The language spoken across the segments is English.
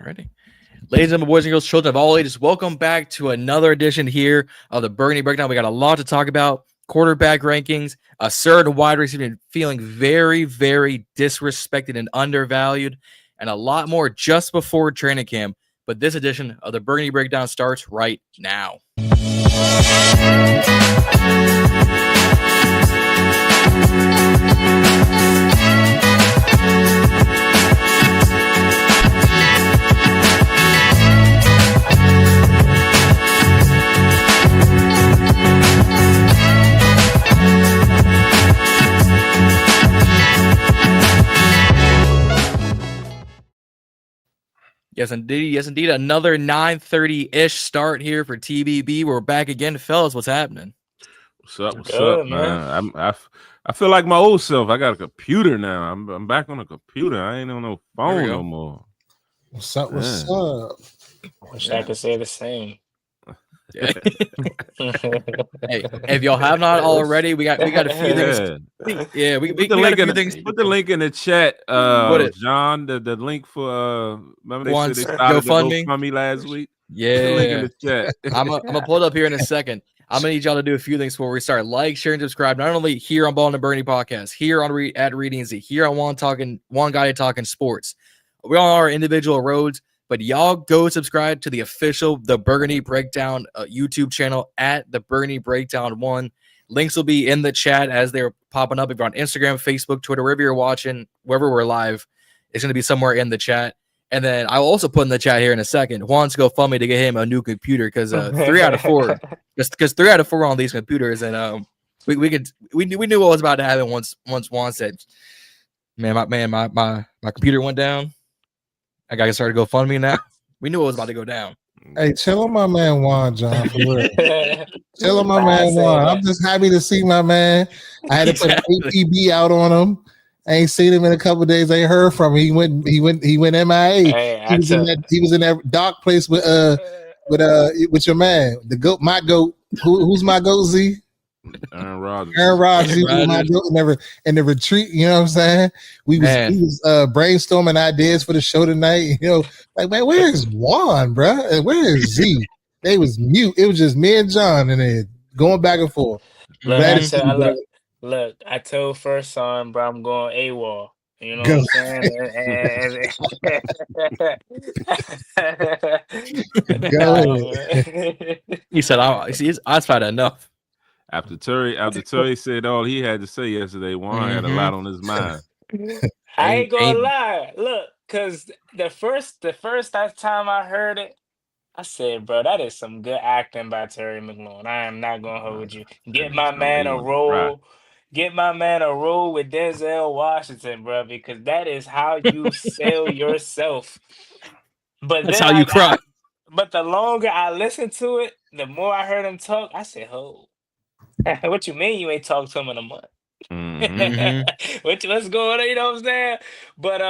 Alrighty. Ladies and gentlemen, boys and girls, children of all ages, welcome back to another edition here of the Burgundy Breakdown. We got a lot to talk about. Quarterback rankings, a certain wide receiver feeling very, very disrespected and undervalued, and a lot more just before training camp. But this edition of the Burgundy Breakdown starts right now. Yes, indeed. Yes, indeed. Another 9:30-ish start here for TBB. We're back again, fellas. What's happening? What's up? What's up, man? I feel like my old self. I got a computer now. I'm back on a computer. I ain't on no phone no more. What's up? What's up? Wish I could say the same. Yeah. Hey, if y'all have not already, we got a few things. Yeah, we got a few things. Put the link in the chat, John. The link for remember they said they started GoFundMe last week. Yeah, put the link in the chat. I'm gonna pull it up here in a second. I'm gonna need y'all to do a few things before we start. Like, share, and subscribe. Not only here on Ball and Burgundy Podcast, here on at Reedie and Zee, here on Juan Gotti Talking Sports. We're on our individual roads. But y'all go subscribe to the official The Burgundy Breakdown YouTube channel at The Burgundy Breakdown 1. Links will be in the chat as they're popping up. If you're on Instagram, Facebook, Twitter, wherever you're watching, wherever we're live, it's going to be somewhere in the chat. And then I'll also put in the chat here in a second. Juan's GoFundMe to get him a new computer because 3 out of 4, because 3 out of 4 on these computers, and we knew what was about to happen once Juan said, "Man, my computer went down. I got to start to GoFundMe now." We knew it was about to go down. Hey, chill on my man Juan, John. For real. Chill on my man Juan. I'm just happy to see my man. I had to put an APB out on him. I ain't seen him in a couple of days. I ain't heard from him. He went MIA. Hey, he was in that dark place with your man, the goat, my goat. Who's my goat, Z? Aaron Rodgers. He was my goat in the retreat. You know what I'm saying? We was brainstorming ideas for the show tonight. You know, like, man, where is Juan, bro? And where is Z? They was mute. It was just me and John, and then going back and forth. Look, I told first son, bro, I'm going AWOL. You know what I'm saying? He said, "I've had enough." After Terry said all he had to say yesterday, Juan had a lot on his mind. I ain't gonna lie. Look, because the first time I heard it, I said, bro, that is some good acting by Terry McLaurin. I am not gonna hold you. Get my man a role. Get my man a role with Denzel Washington, bro, because that is how you sell yourself. But that's how you cry. But the longer I listened to it, the more I heard him talk, I said, "Oh, what you mean you ain't talked to him in a month?" Mm-hmm. What's going on? You know what I'm saying? But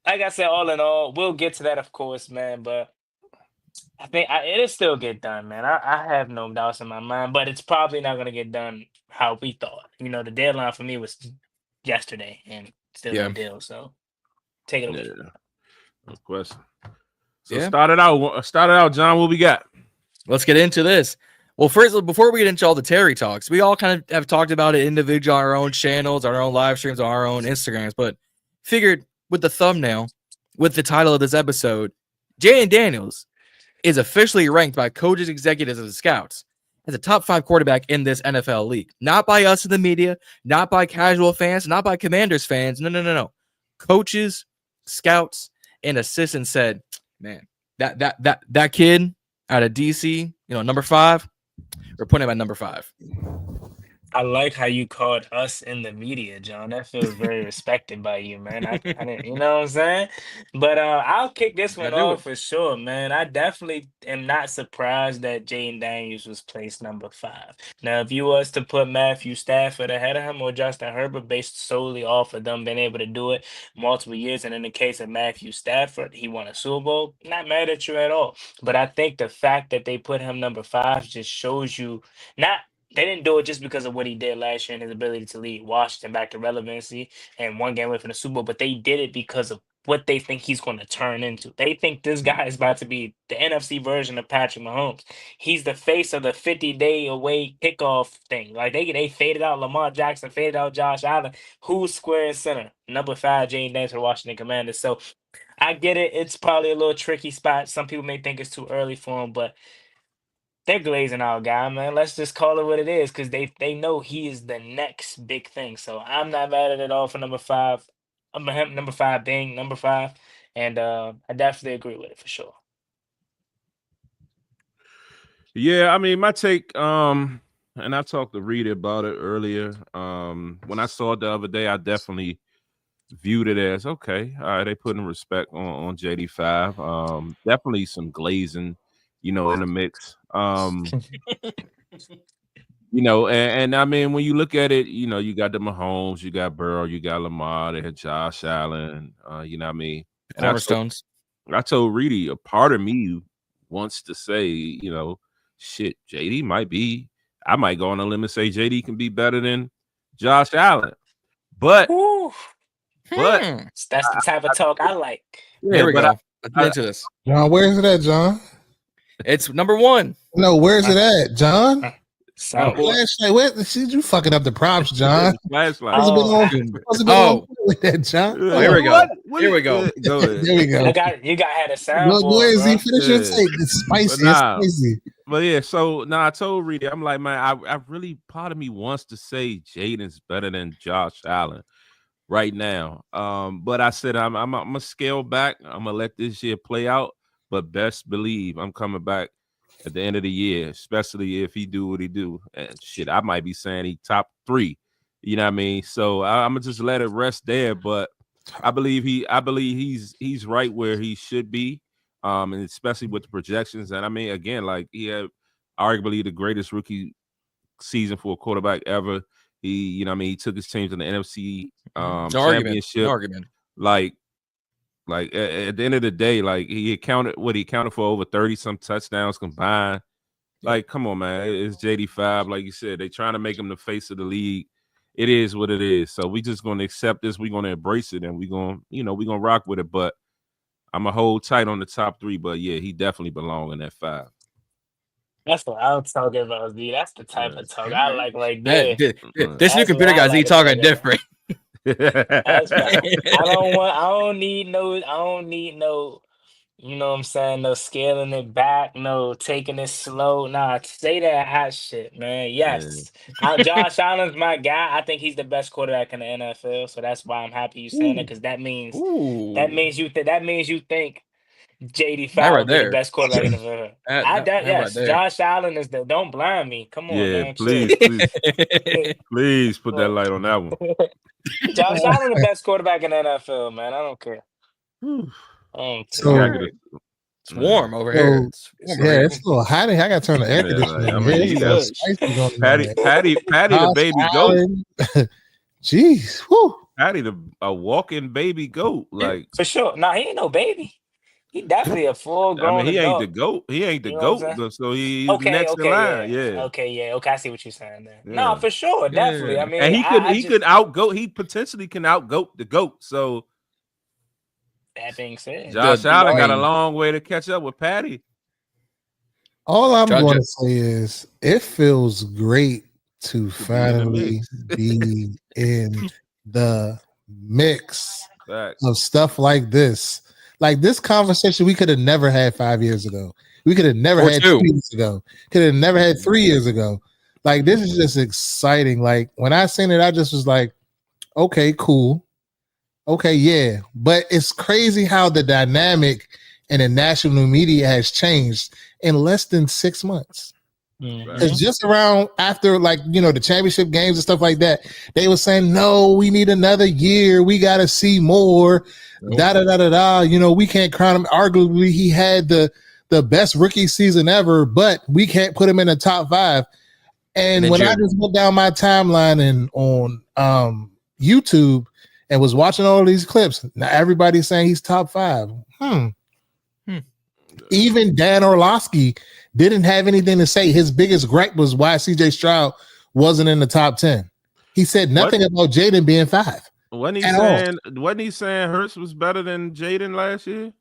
like I said, all in all, we'll get to that, of course, man. But I think it'll still get done, man. I have no doubts in my mind, but it's probably not gonna get done how we thought. You know, the deadline for me was yesterday, and still no deal. So take it away. No question. So started out, John. What we got? Let's get into this. Well, first, before we get into all the Terry talks, we all kind of have talked about it individually on our own channels, on our own live streams, on our own Instagrams, but figured with the thumbnail, with the title of this episode, Jayden Daniels is officially ranked by coaches, executives, and scouts as a top 5 quarterback in this NFL league. Not by us in the media, not by casual fans, not by Commanders fans. No. Coaches, scouts, and assistants said, man, that kid out of DC, number 5, we're putting him at number 5. I like how you called us in the media, John. That feels very respected by you, man. I didn't, you know what I'm saying? But I'll kick this one off for sure, man. I definitely am not surprised that Jayden Daniels was placed number 5. Now, if you was to put Matthew Stafford ahead of him or Justin Herbert based solely off of them being able to do it multiple years, and in the case of Matthew Stafford, he won a Super Bowl, not mad at you at all. But I think the fact that they put him number 5 just shows you they didn't do it just because of what he did last year and his ability to lead Washington back to relevancy and one game away from the Super Bowl, but they did it because of what they think he's going to turn into. They think this guy is about to be the NFC version of Patrick Mahomes. He's the face of the 50-day away kickoff thing. Like they faded out Lamar Jackson, faded out Josh Allen. Who's square and center? Number 5, Jayden Daniels for the Washington Commanders. So I get it. It's probably a little tricky spot. Some people may think it's too early for him, but they're glazing our guy, man. Let's just call it what it is, because they know he is the next big thing. So I'm not mad at it all for number 5. Number 5 being number 5, and I definitely agree with it for sure. Yeah, I mean, my take, and I talked to Reedie about it earlier. When I saw it the other day, I definitely viewed it as okay. All right, they putting respect on JD5. Definitely some glazing, in the mix. And I mean, when you look at it, you got the Mahomes, you got Burrow, you got Lamar, they had Josh Allen, you know what I mean? And Cornerstones. I told Reedie, a part of me wants to say, shit, JD I might go on a limb and say JD can be better than Josh Allen. But that's the type of talk I like. Yeah, there we go. Let's get into this. John, where's it at, John? It's number 1. No, where's it at, John? Flashlight. What? You fucking up the props, John. Flashlight. With that, John. Here we go. Here we go. There we go. You got had a sound. Go ahead, Zee. Finish your take. It's spicy. It's spicy. But yeah, so I told Reedie, I'm like, man, I really, part of me wants to say Jaden's better than Josh Allen right now. But I said I'm gonna scale back. I'm gonna let this year play out. But best believe I'm coming back at the end of the year, especially if he do what he do. And shit, I might be saying he top 3. You know what I mean? So I'm gonna just let it rest there. But I believe he's right where he should be. And especially with the projections. And I mean, again, like he had arguably the greatest rookie season for a quarterback ever. He took his team to the NFC championship. No argument. Like at the end of the day, like he accounted for over 30-some touchdowns combined. Like, come on, man. It's JD5. Like you said, they trying to make him the face of the league. It is what it is. So we just gonna accept this. We're gonna embrace it, and we're gonna rock with it. But I'm gonna hold tight on the top 3. But yeah, he definitely belong in that 5. That's what I was talking about, Z. That's the type of talk I like that. This new computer guy, Z, talking different. I don't need no, you know what I'm saying, no scaling it back, no taking it slow. Nah, say that hot shit, man. Yes. Josh Allen's my guy. I think he's the best quarterback in the NFL. So that's why I'm happy you saying it, because that means you think JD5 would be the best quarterback in the NFL. Josh Allen is the. Don't blind me. Come on, man. Please put that light on that one. Josh Allen the best quarterback in the NFL, man. I don't care. It's warm over here. It's a little hot. I got to turn the air conditioner on. Patty the baby goat. Jeez, whoo. Patty a walking baby goat, like for sure. Nah, he ain't no baby. He definitely a full grown. He ain't the goat. He ain't the goat. So he's next in line. Yeah. Okay. I see what you're saying there. Yeah. No, for sure, definitely. I mean, and he could outgoat. He potentially can outgoat the goat. So that being said, Josh Allen got a long way to catch up with Patty. All I'm going to say is it feels great to finally be in the mix of stuff like this. Like this conversation, we could have never had 5 years ago. We could have never had 2 years ago. Could have never had 3 years ago. Like this is just exciting. Like when I seen it, I just was like, okay, cool. Okay, yeah. But it's crazy how the dynamic in the national media has changed in less than 6 months. Mm-hmm. It's just around after, the championship games and stuff like that. They were saying, no, we need another year. We got to see more. We can't crown him. Arguably, he had the best rookie season ever, but we can't put him in the top 5. And when I just went down my timeline and on YouTube and was watching all these clips, now everybody's saying he's top 5. Even Dan Orlovsky didn't have anything to say. His biggest gripe was why CJ Stroud wasn't in the top 10. He said nothing about Jayden being 5. Wasn't he saying Hurts was better than Jayden last year?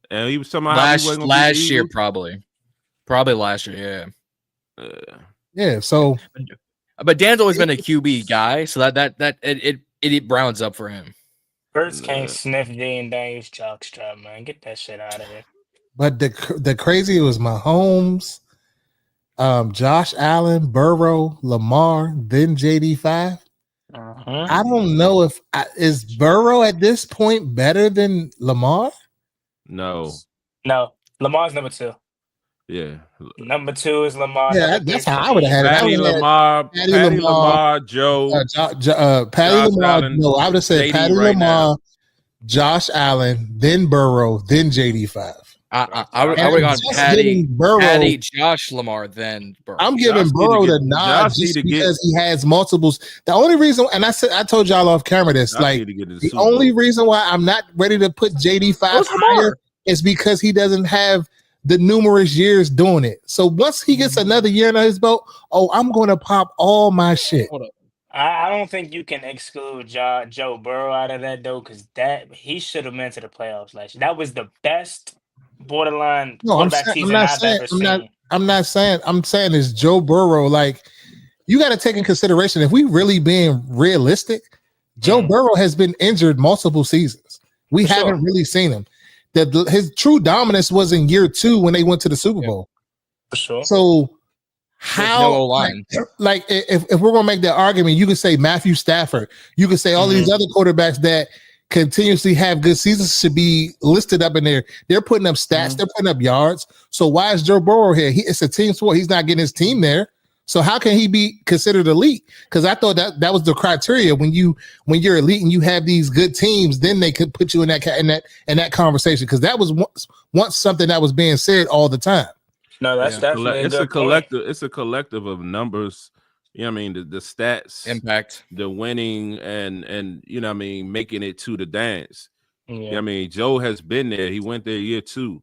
And he was talking about how he wasn't gonna last year, probably last year, yeah. Yeah. So, but Dan's always been a QB guy, so that it rounds up for him. Hurts can't sniff Jayden Daniels jockstrap, man. Get that shit out of here. but the crazy was Mahomes, Josh Allen, Burrow, Lamar, then JD5. I don't know if is Burrow at this point better than Lamar? No, Lamar's number 2. Yeah, number 2 is Lamar. Yeah, that's how I would have had it. Patty Lamar, Joe, Patty Lamar. No, I would have said Patty Lamar, Josh Allen, then Burrow, then JD5. I would have gone Patty, Josh, Lamar, then Burrow. I'm giving Burrow the nod just because he has multiples. The only reason, and I told y'all off camera this, like the only reason why I'm not ready to put JD5 higher is because he doesn't have the numerous years doing it. So once he gets another year under his belt, I'm going to pop all my shit. I don't think you can exclude Joe Burrow out of that though, because he should have been to the playoffs last year. That was the best borderline quarterback season I've ever seen. I'm saying is Joe Burrow. Like, you got to take in consideration, if we really being realistic, Joe Burrow has been injured multiple seasons. We haven't really seen him. His true dominance was in year 2 when they went to the Super Bowl. For sure. So how, like if we're gonna make that argument, you could say Matthew Stafford, you could say all these other quarterbacks that continuously have good seasons should be listed up in there. They're putting up stats, they're putting up yards. So why is Joe Burrow here? It's a team sport. He's not getting his team there. So how can he be considered elite? Because I thought that was the criteria when you're elite and you have these good teams, then they could put you in that conversation. Because that was once something that was being said all the time. No, that's definitely it's a collective. Point. It's a collective of numbers. You know what I mean? The stats, impact, the winning, and you know what I mean, making it to the dance. Yeah. You know what I mean, Joe has been there. He went there year 2.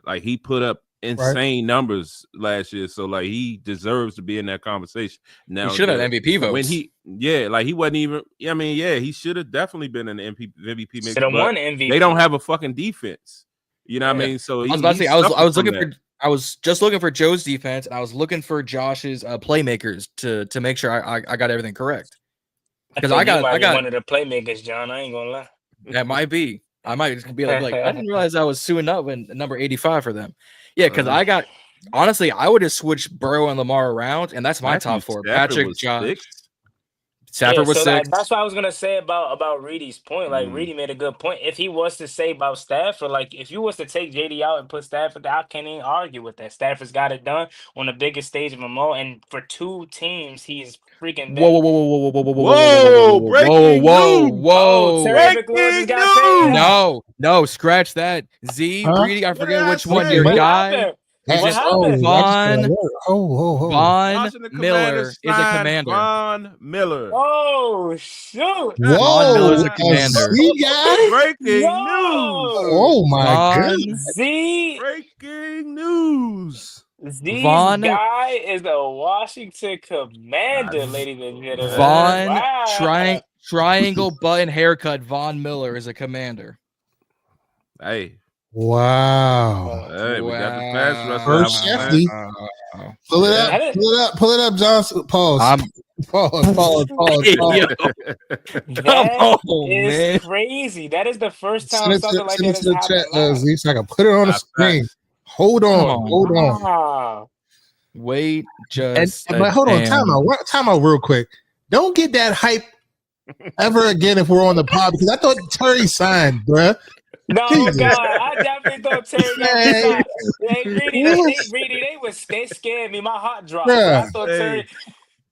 Like, he put up insane numbers last year, so like he deserves to be in that conversation. Now he should have MVP votes. When he wasn't even. I mean, he should have definitely been in the MVP mix. Should have won MVP. They don't have a fucking defense. You know what I mean? So I was just looking for Joe's defense, and I was looking for Josh's playmakers to make sure I got everything correct. Because I got one of the playmakers, John. I ain't gonna lie. That might be. I might be like I didn't realize I was suing up in number 85 for them. Yeah, because honestly, I would have switched Burrow and Lamar around, and that's my top 4. Patrick, Josh. Stafford was 6. That's what I was gonna say about Reedie's point. Like, Reedie made a good point. If he was to say about Stafford, like if you was to take JD out and put Stafford there, I can't even argue with that. Stafford's got it done on the biggest stage of them all, and for 2 teams, he's freaking been. Whoa! Breaking news! No, scratch that. Zee, Reedie, I forget which one. Your guy. Von Miller is a commander. Von Miller. Oh, shoot. Von Miller's a commander. Breaking news. Oh, my goodness. Zee. Breaking news. Zee's guy is a Washington Commander, ladies and gentlemen. Von triangle button haircut. Von Miller is a commander. Hey. Wow. Hey, we got the pass rush. First Shefty. Pull it up, Johnson. Pause. Pause. That is crazy. That is the first time something like that has happened. Zee, so I can put it on the screen. Hold on. Wait, but hold on. Time out real quick. Don't get that hype ever again if we're on the pod, because I thought Terry signed, bruh. No, God, I definitely thought Terry got Reedie, they scared me. My heart dropped. I thought Terry.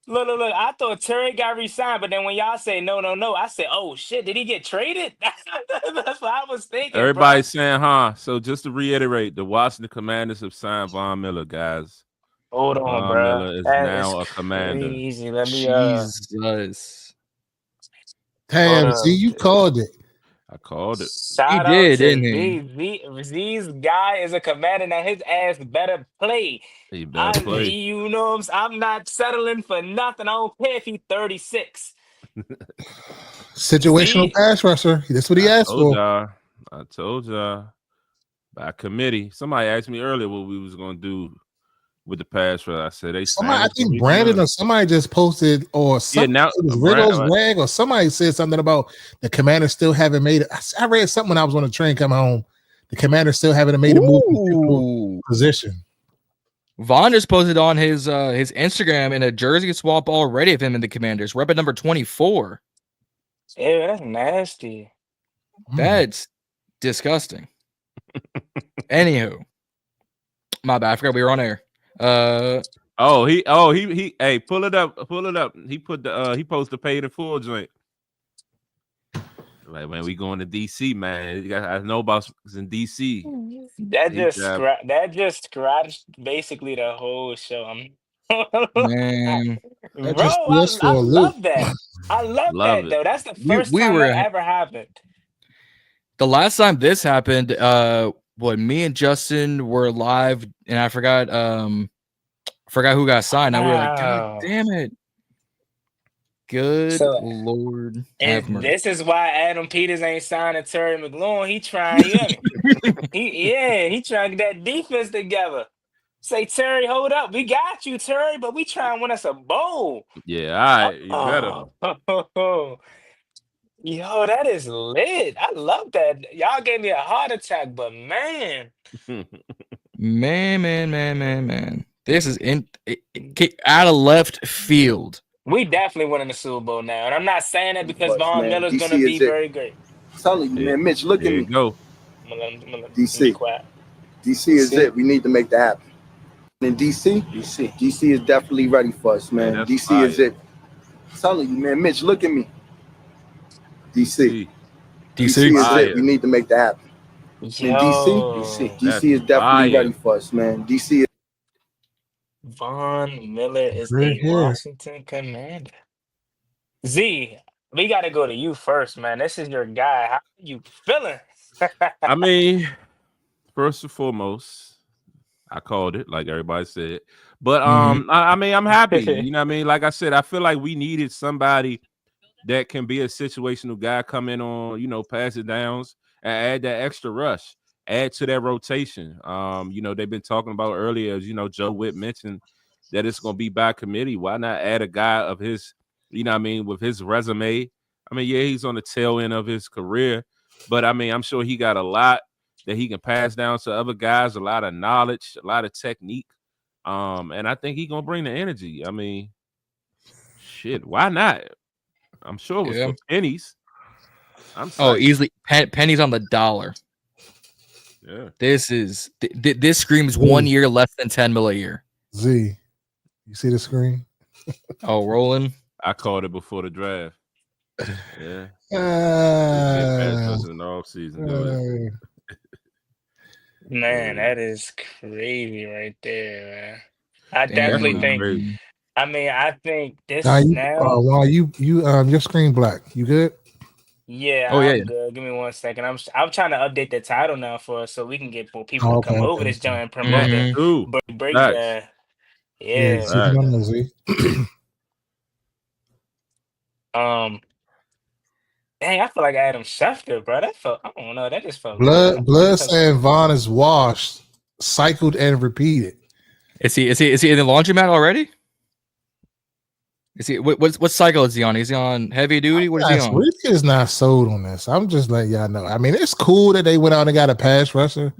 Look. I thought Terry got re-signed, but then when y'all say no, I said, oh shit, did he get traded? That's what I was thinking. Everybody's saying, huh? So just to reiterate, the Washington Commanders have signed Von Miller, guys. Hold on, Von bro. Miller is now a commander. Easy. Let me. Jesus. Damn, see, you called it. I called it. Shout out to Zee's guy is a commander. Now his ass better play. He better play. You know, I'm not settling for nothing. I don't care if he's 36. Situational pass rusher. That's what he asked for. I told y'all. By committee. Somebody asked me earlier what we was gonna do with the pass rush. I said I think Brandon or somebody just posted, or something. Yeah, now it was Riddle's rag, or somebody said something about the Commanders still haven't made it. I read something when I was on the train coming home. The Commanders still haven't made a move in position. Vaughn just posted on his Instagram in a jersey swap already of him in the Commanders. Rep at number 24. Ew, that's nasty. That's disgusting. Anywho, my bad. I forgot we were on air. Hey, pull it up. He put the he posted the pay the full joint. Like, man, we going to DC, man. I know about in DC. That just scratched basically the whole show. Man, bro, I love that. I love that though. That's the first time that ever happened. The last time this happened, me and Justin were live, and I forgot who got signed. Now we were like, God damn it. Good Lord. And this is why Adam Peters ain't signing Terry McLaurin. He trying he trying to get that defense together. Say, Terry, hold up. We got you, Terry, but we trying to win us a bowl. Yeah, all right. You better. Yo, that is lit. I love that. Y'all gave me a heart attack, but man. man. This is out of left field. We definitely winning the Super Bowl now. And I'm not saying that because Von Miller's going to be very great. I'm telling you, man, Mitch, look at me. Go. DC. DC is it. We need to make that happen. And DC is definitely ready for us, man. DC is it. I'm telling you, man, Mitch, look at me. DC is it. We need to make that happen. And DC is definitely ready for us, man. DC is Von Miller is a Washington Commander. Z, we got to go to you first, man. This is your guy. How are you feeling? I mean, first and foremost, I called it, like everybody said. But I mean, I'm happy. You know what I mean? Like I said, I feel like we needed somebody that can be a situational guy, come in on, pass it downs and add that extra rush. Add to that rotation. They've been talking about earlier, as Joe Witt mentioned, that it's going to be by committee. Why not add a guy of his, with his resume? I mean, yeah, he's on the tail end of his career, but I mean, I'm sure he got a lot that he can pass down to other guys, a lot of knowledge, a lot of technique. And I think he's going to bring the energy. I mean, shit, why not? I'm sure it was for pennies. Easily pennies on the dollar. Yeah, this screams 1 year less than 10 mil a year. Z, you see the screen? Rolling. I called it before the draft. Yeah. In the off season. Man, that is crazy right there, man. I definitely think. Crazy. I mean, I think this now. While your screen black, you good? Yeah, I'm good. Give me 1 second. I'm trying to update the title now for us so we can get more people to come over this joint and promote the breakdown. Yeah. Dang, I feel like Adam Schefter, bro. I don't know. That just felt blood saying Vaughn is washed, cycled and repeated. Is he in the laundromat already? Is he what cycle is he on? Is he on heavy duty? What is he on? Reedie is not sold on this. I'm just letting y'all know. I mean, it's cool that they went out and got a pass rusher,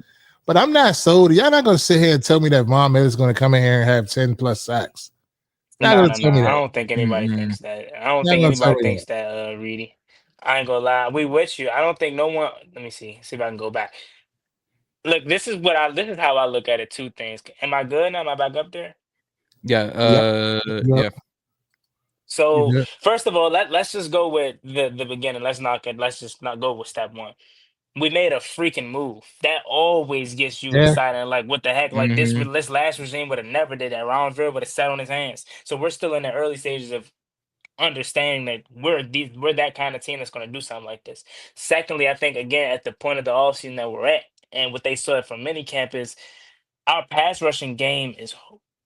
but I'm not sold. Y'all not gonna sit here and tell me that Von Miller's gonna come in here and have 10+ sacks. No. I don't think anybody thinks that. I don't think anybody thinks that, Reedie. I ain't gonna lie. We with you. I don't think no one. Let me see if I can go back. Look, this is how I look at it. Two things. Am I good now? Am I back up there? Yeah. Yeah. So first of all, let's just go with the beginning. Let's just not go with step one. We made a freaking move. That always gets you excited. Like, what the heck? Like this last regime would have never did that. Ronville would have sat on his hands. So we're still in the early stages of understanding that we're that kind of team that's going to do something like this. Secondly, I think again at the point of the offseason that we're at, and what they saw from minicamp is our pass rushing game is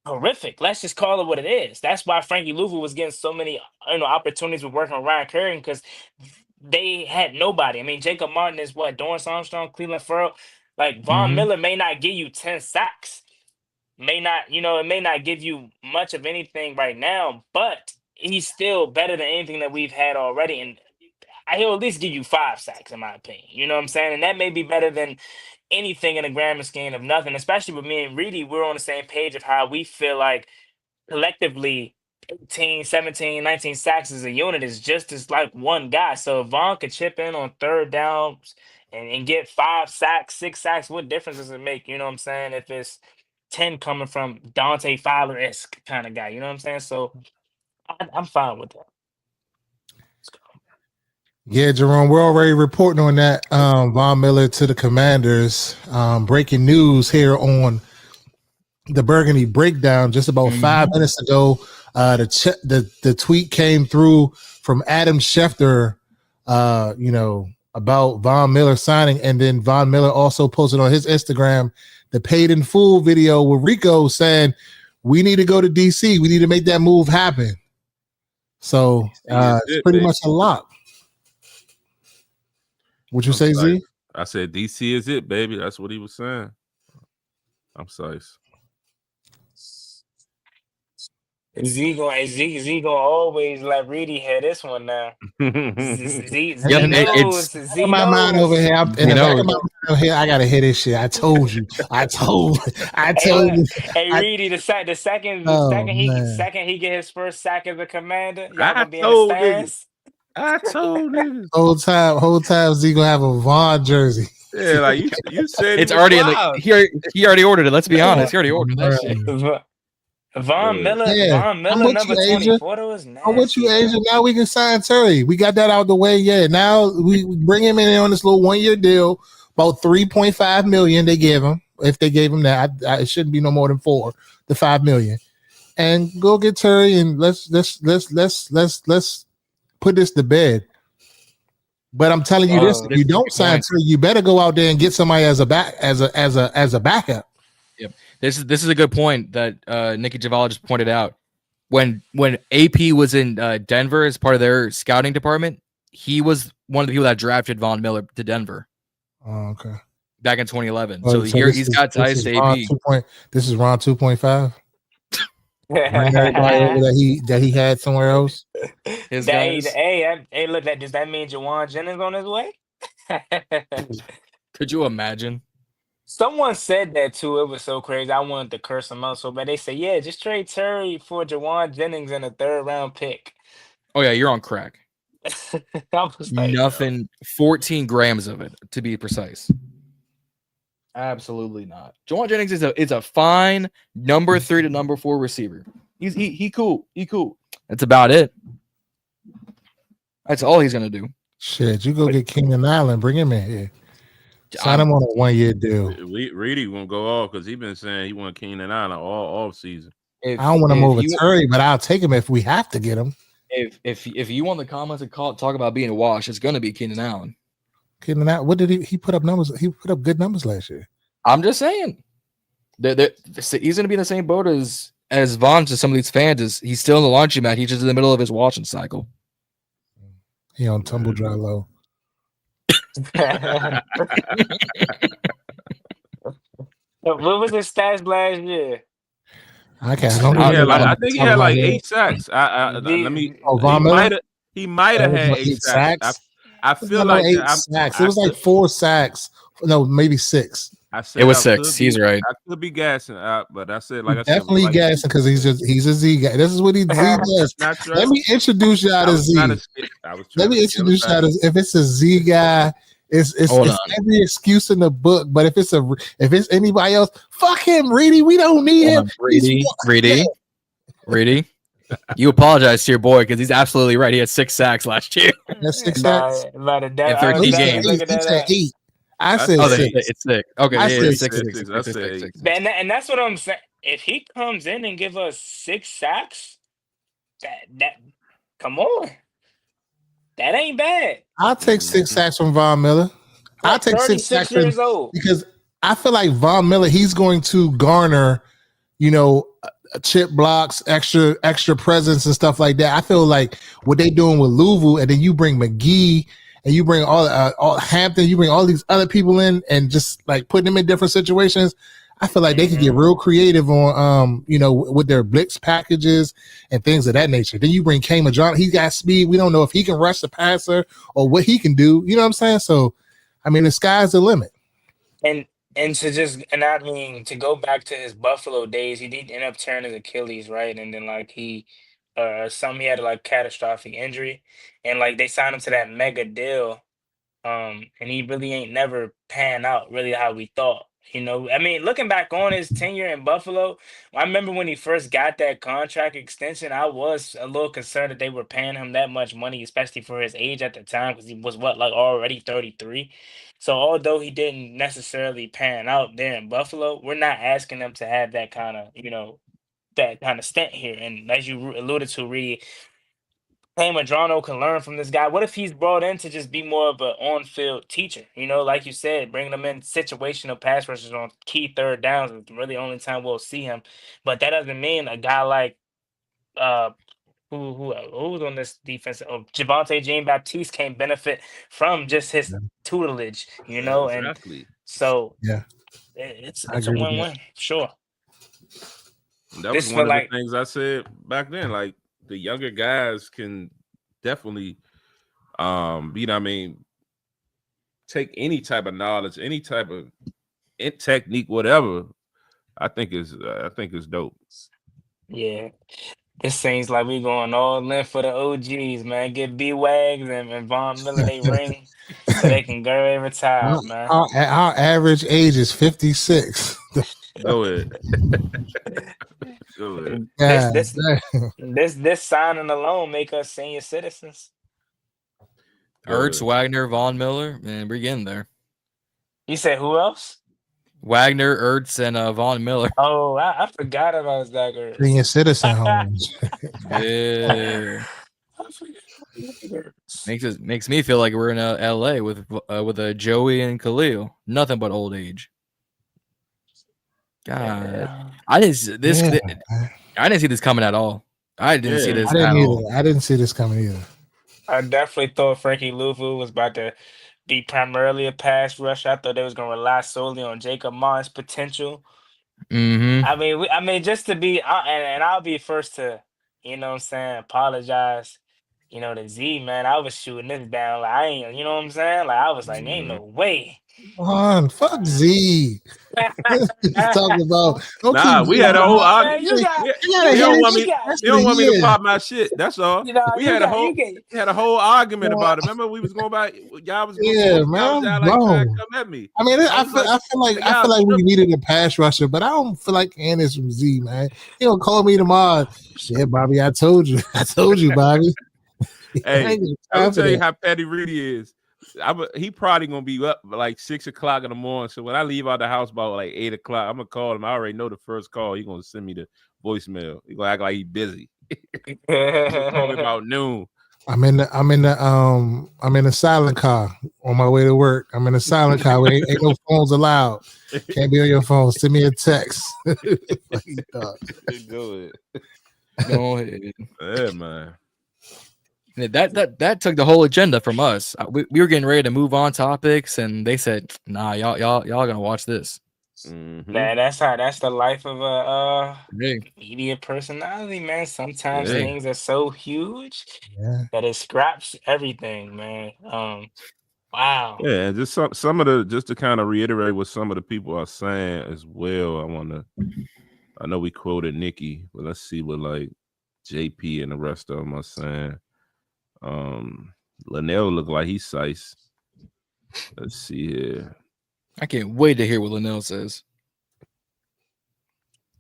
horrific. Let's just call it what it is. That's why Frankie Louvu was getting so many opportunities with working with Ryan Curry because they had nobody. I mean, Jacob Martin is what? Dorrance Armstrong, Cleveland Farrell. Like Von Miller may not give you 10 sacks. May not, it may not give you much of anything right now, but he's still better than anything that we've had already. And he'll at least give you 5 sacks, in my opinion. You know what I'm saying? And that may be better than anything in the grammar scheme of nothing, especially with me and Reedie. We're on the same page of how we feel like collectively 18, 17, 19 sacks as a unit is just as like one guy. So if Vaughn could chip in on third downs and get 5 sacks, 6 sacks, what difference does it make? You know what I'm saying? If it's 10 coming from Dante Fowler-esque kind of guy, you know what I'm saying? So I'm fine with that. Yeah, Jerome, we're already reporting on that. Von Miller to the Commanders. Breaking news here on the Burgundy Breakdown just about 5 minutes ago. The tweet came through from Adam Schefter, about Von Miller signing, and then Von Miller also posted on his Instagram the paid in full video with Rico saying, we need to go to DC. We need to make that move happen. So it's pretty much a lock. What you say, Z? I said DC is it, baby. That's what he was saying. I'm sorry. Z gonna always let Reedie hear this one now. Z knows. My mind over here. In the back of my mind over here, I gotta hear this shit. I told you. I told you. Hey, Reedie, the second he get his first sack as a commander, y'all gonna be in the stands. I told you. Whole time Z gonna have a Vaughn jersey. Yeah, like you said it's already in the he already ordered it. Let's be honest. He already ordered that shit. Von Miller, number 24 though is nasty. I'm with you, Asia. Now we can sign Terry. We got that out the way. Yeah. Now we bring him in on this little 1-year deal, about $3.5 million they give him. If they gave him that, it shouldn't be no more than $4 to $5 million. And go get Terry and let's put this to bed. But I'm telling you this: if you don't sign Terry, you better go out there and get somebody as a backup. Yep. This is a good point that Nikki Javala just pointed out. When AP was in Denver as part of their scouting department, he was one of the people that drafted Von Miller to Denver. Oh, okay. Back in 2011. So he's got ties to AP. This is Ron 2.5. Everybody that he had somewhere else. Hey, look, does that mean Juwan Jennings on his way? Could you imagine? Someone said that too. It was so crazy. I wanted to curse him out so bad. They said, yeah, just trade Terry for Juwan Jennings in a 3rd round pick. Oh, yeah, you're on crack. I was like, nothing, 14 grams of it, to be precise. Absolutely not. Juwan Jennings is a fine number 3 to number 4 receiver. He cool. He cool. That's about it. That's all he's gonna do. Shit, you go get Keenan Allen, bring him in here. Sign him on a 1-year deal. Reedie won't go off because he's been saying he want Keenan Allen all off season. I don't want him over Terry, but I'll take him if we have to get him. If you want the comments and talk about being a wash, it's gonna be Keenan Allen. Keenan Allen, what did he put up numbers? He put up good numbers last year. I'm just saying. He's gonna be in the same boat as Vaughn to some of these fans. Is he's still in the launching mat? He's just in the middle of his watching cycle. He on tumble dry low. What was his stats last year? I think he had like 8 sacks. He might have had 8 sacks. I feel like 8 sacks. It was like 4 sacks. No, maybe 6. It was 6. He's right. I could be gassing out, but I said, like I said, definitely gassing because he's a Z guy. This is what he does. Let me introduce y'all to Z. Let me introduce y'all to, if it's a Z guy, it's every excuse in the book. But if it's anybody else, fuck him, Reedie. We don't need him. Reedie. You apologize to your boy because he's absolutely right. He had 6 sacks last year. That's 6 sacks in 13 games. He 8. I said 6. It's 6. Okay, I said 6. And that's what I'm saying. If he comes in and give us 6 sacks, that come on, that ain't bad. I'll take 6 sacks from Von Miller. I'll take 6 sacks years old because I feel like Von Miller, he's going to garner, chip blocks, extra presence and stuff like that. I feel like what they doing with Louisville, and then you bring McGee and you bring all Hampton, you bring all these other people in and just like putting them in different situations. I feel like they could get real creative on, with their blitz packages and things of that nature. Then you bring Kama John. He got speed. We don't know if he can rush the passer or what he can do. You know what I'm saying? So, I mean, the sky's the limit. And to go back to his Buffalo days, he did end up tearing his Achilles, right? And then like he had like catastrophic injury, and like they signed him to that mega deal, and he really ain't never pan out really how we thought. I mean, looking back on his tenure in Buffalo, I remember when he first got that contract extension, I was a little concerned that they were paying him that much money, especially for his age at the time, because he was already 33. So although he didn't necessarily pan out there in Buffalo, we're not asking them to have that kind of, stint here. And as you alluded to, Reed, Hey, Madrano can learn from this guy. What if he's brought in to just be more of an on-field teacher? Like you said, bringing him in situational pass rushers on key third downs is really the only time we'll see him. But that doesn't mean a guy like who's on this defense? Oh, Javonte Jean-Baptiste can't benefit from just his tutelage, Exactly. And so yeah, it's a win-win, sure. That was one of the things I said back then. Like, the younger guys can definitely, take any type of knowledge, any type of technique, whatever. I think is dope. Yeah, this seems like we going all in for the OGs, man. Get B-Wags and Von Miller they ring so they can go and retire, man. Our average age is 56. Go ahead. Go ahead. This signing alone make us senior citizens. Ertz, Wagner, Von Miller, and we're getting there. You said who else? Wagner, Ertz, and Von Miller. Oh, I forgot about Zach. Senior citizen homes. Yeah. Makes me feel like we're in LA with a Joey and Khalil. Nothing but old age. God, yeah. I didn't see this coming at all. I didn't see this at all. I didn't see this coming either. I definitely thought Frankie Louvu was about to be primarily a pass rusher. I thought they was gonna rely solely on Jacob Martin's potential. Mm-hmm. I mean, just to be, and I'll be first to, apologize. To Z, man, I was shooting this down. Like, I ain't, you know what I'm saying? Like, I was like, ain't no way. Juan, fuck Z. Talking about we had a whole argument. You don't want me to pop my shit. That's all. We had a whole argument about it. Remember, we was going about y'all was going man. Trying to come at me. I mean, I feel like we needed a pass rusher, but I don't feel like this from Z, man. He don't call me tomorrow. Shit, Bobby, I told you, Bobby. Hey, I'll tell you how petty Reedie is. He probably gonna be up like 6 o'clock in the morning. So when I leave out the house about like 8 o'clock, I'm gonna call him. I already know the first call. He's gonna send me the voicemail. He gonna act like he's busy. He call me about noon. I'm in the silent car on my way to work. I'm in a silent car. Ain't no phones allowed. Can't be on your phone. Send me a text. Go ahead. Yeah, man. That took the whole agenda from us. We were getting ready to move on topics, and they said, "Nah, y'all gonna watch this." Mm-hmm. Man, that's the life of a media personality, man. Sometimes things are so huge that it scraps everything, man. Wow. Yeah, just some of just to kind of reiterate what some of the people are saying as well. I know we quoted Nikki, but let's see what like JP and the rest of them are saying. Linnell look like he's size. Let's see here. I can't wait to hear what Linnell says.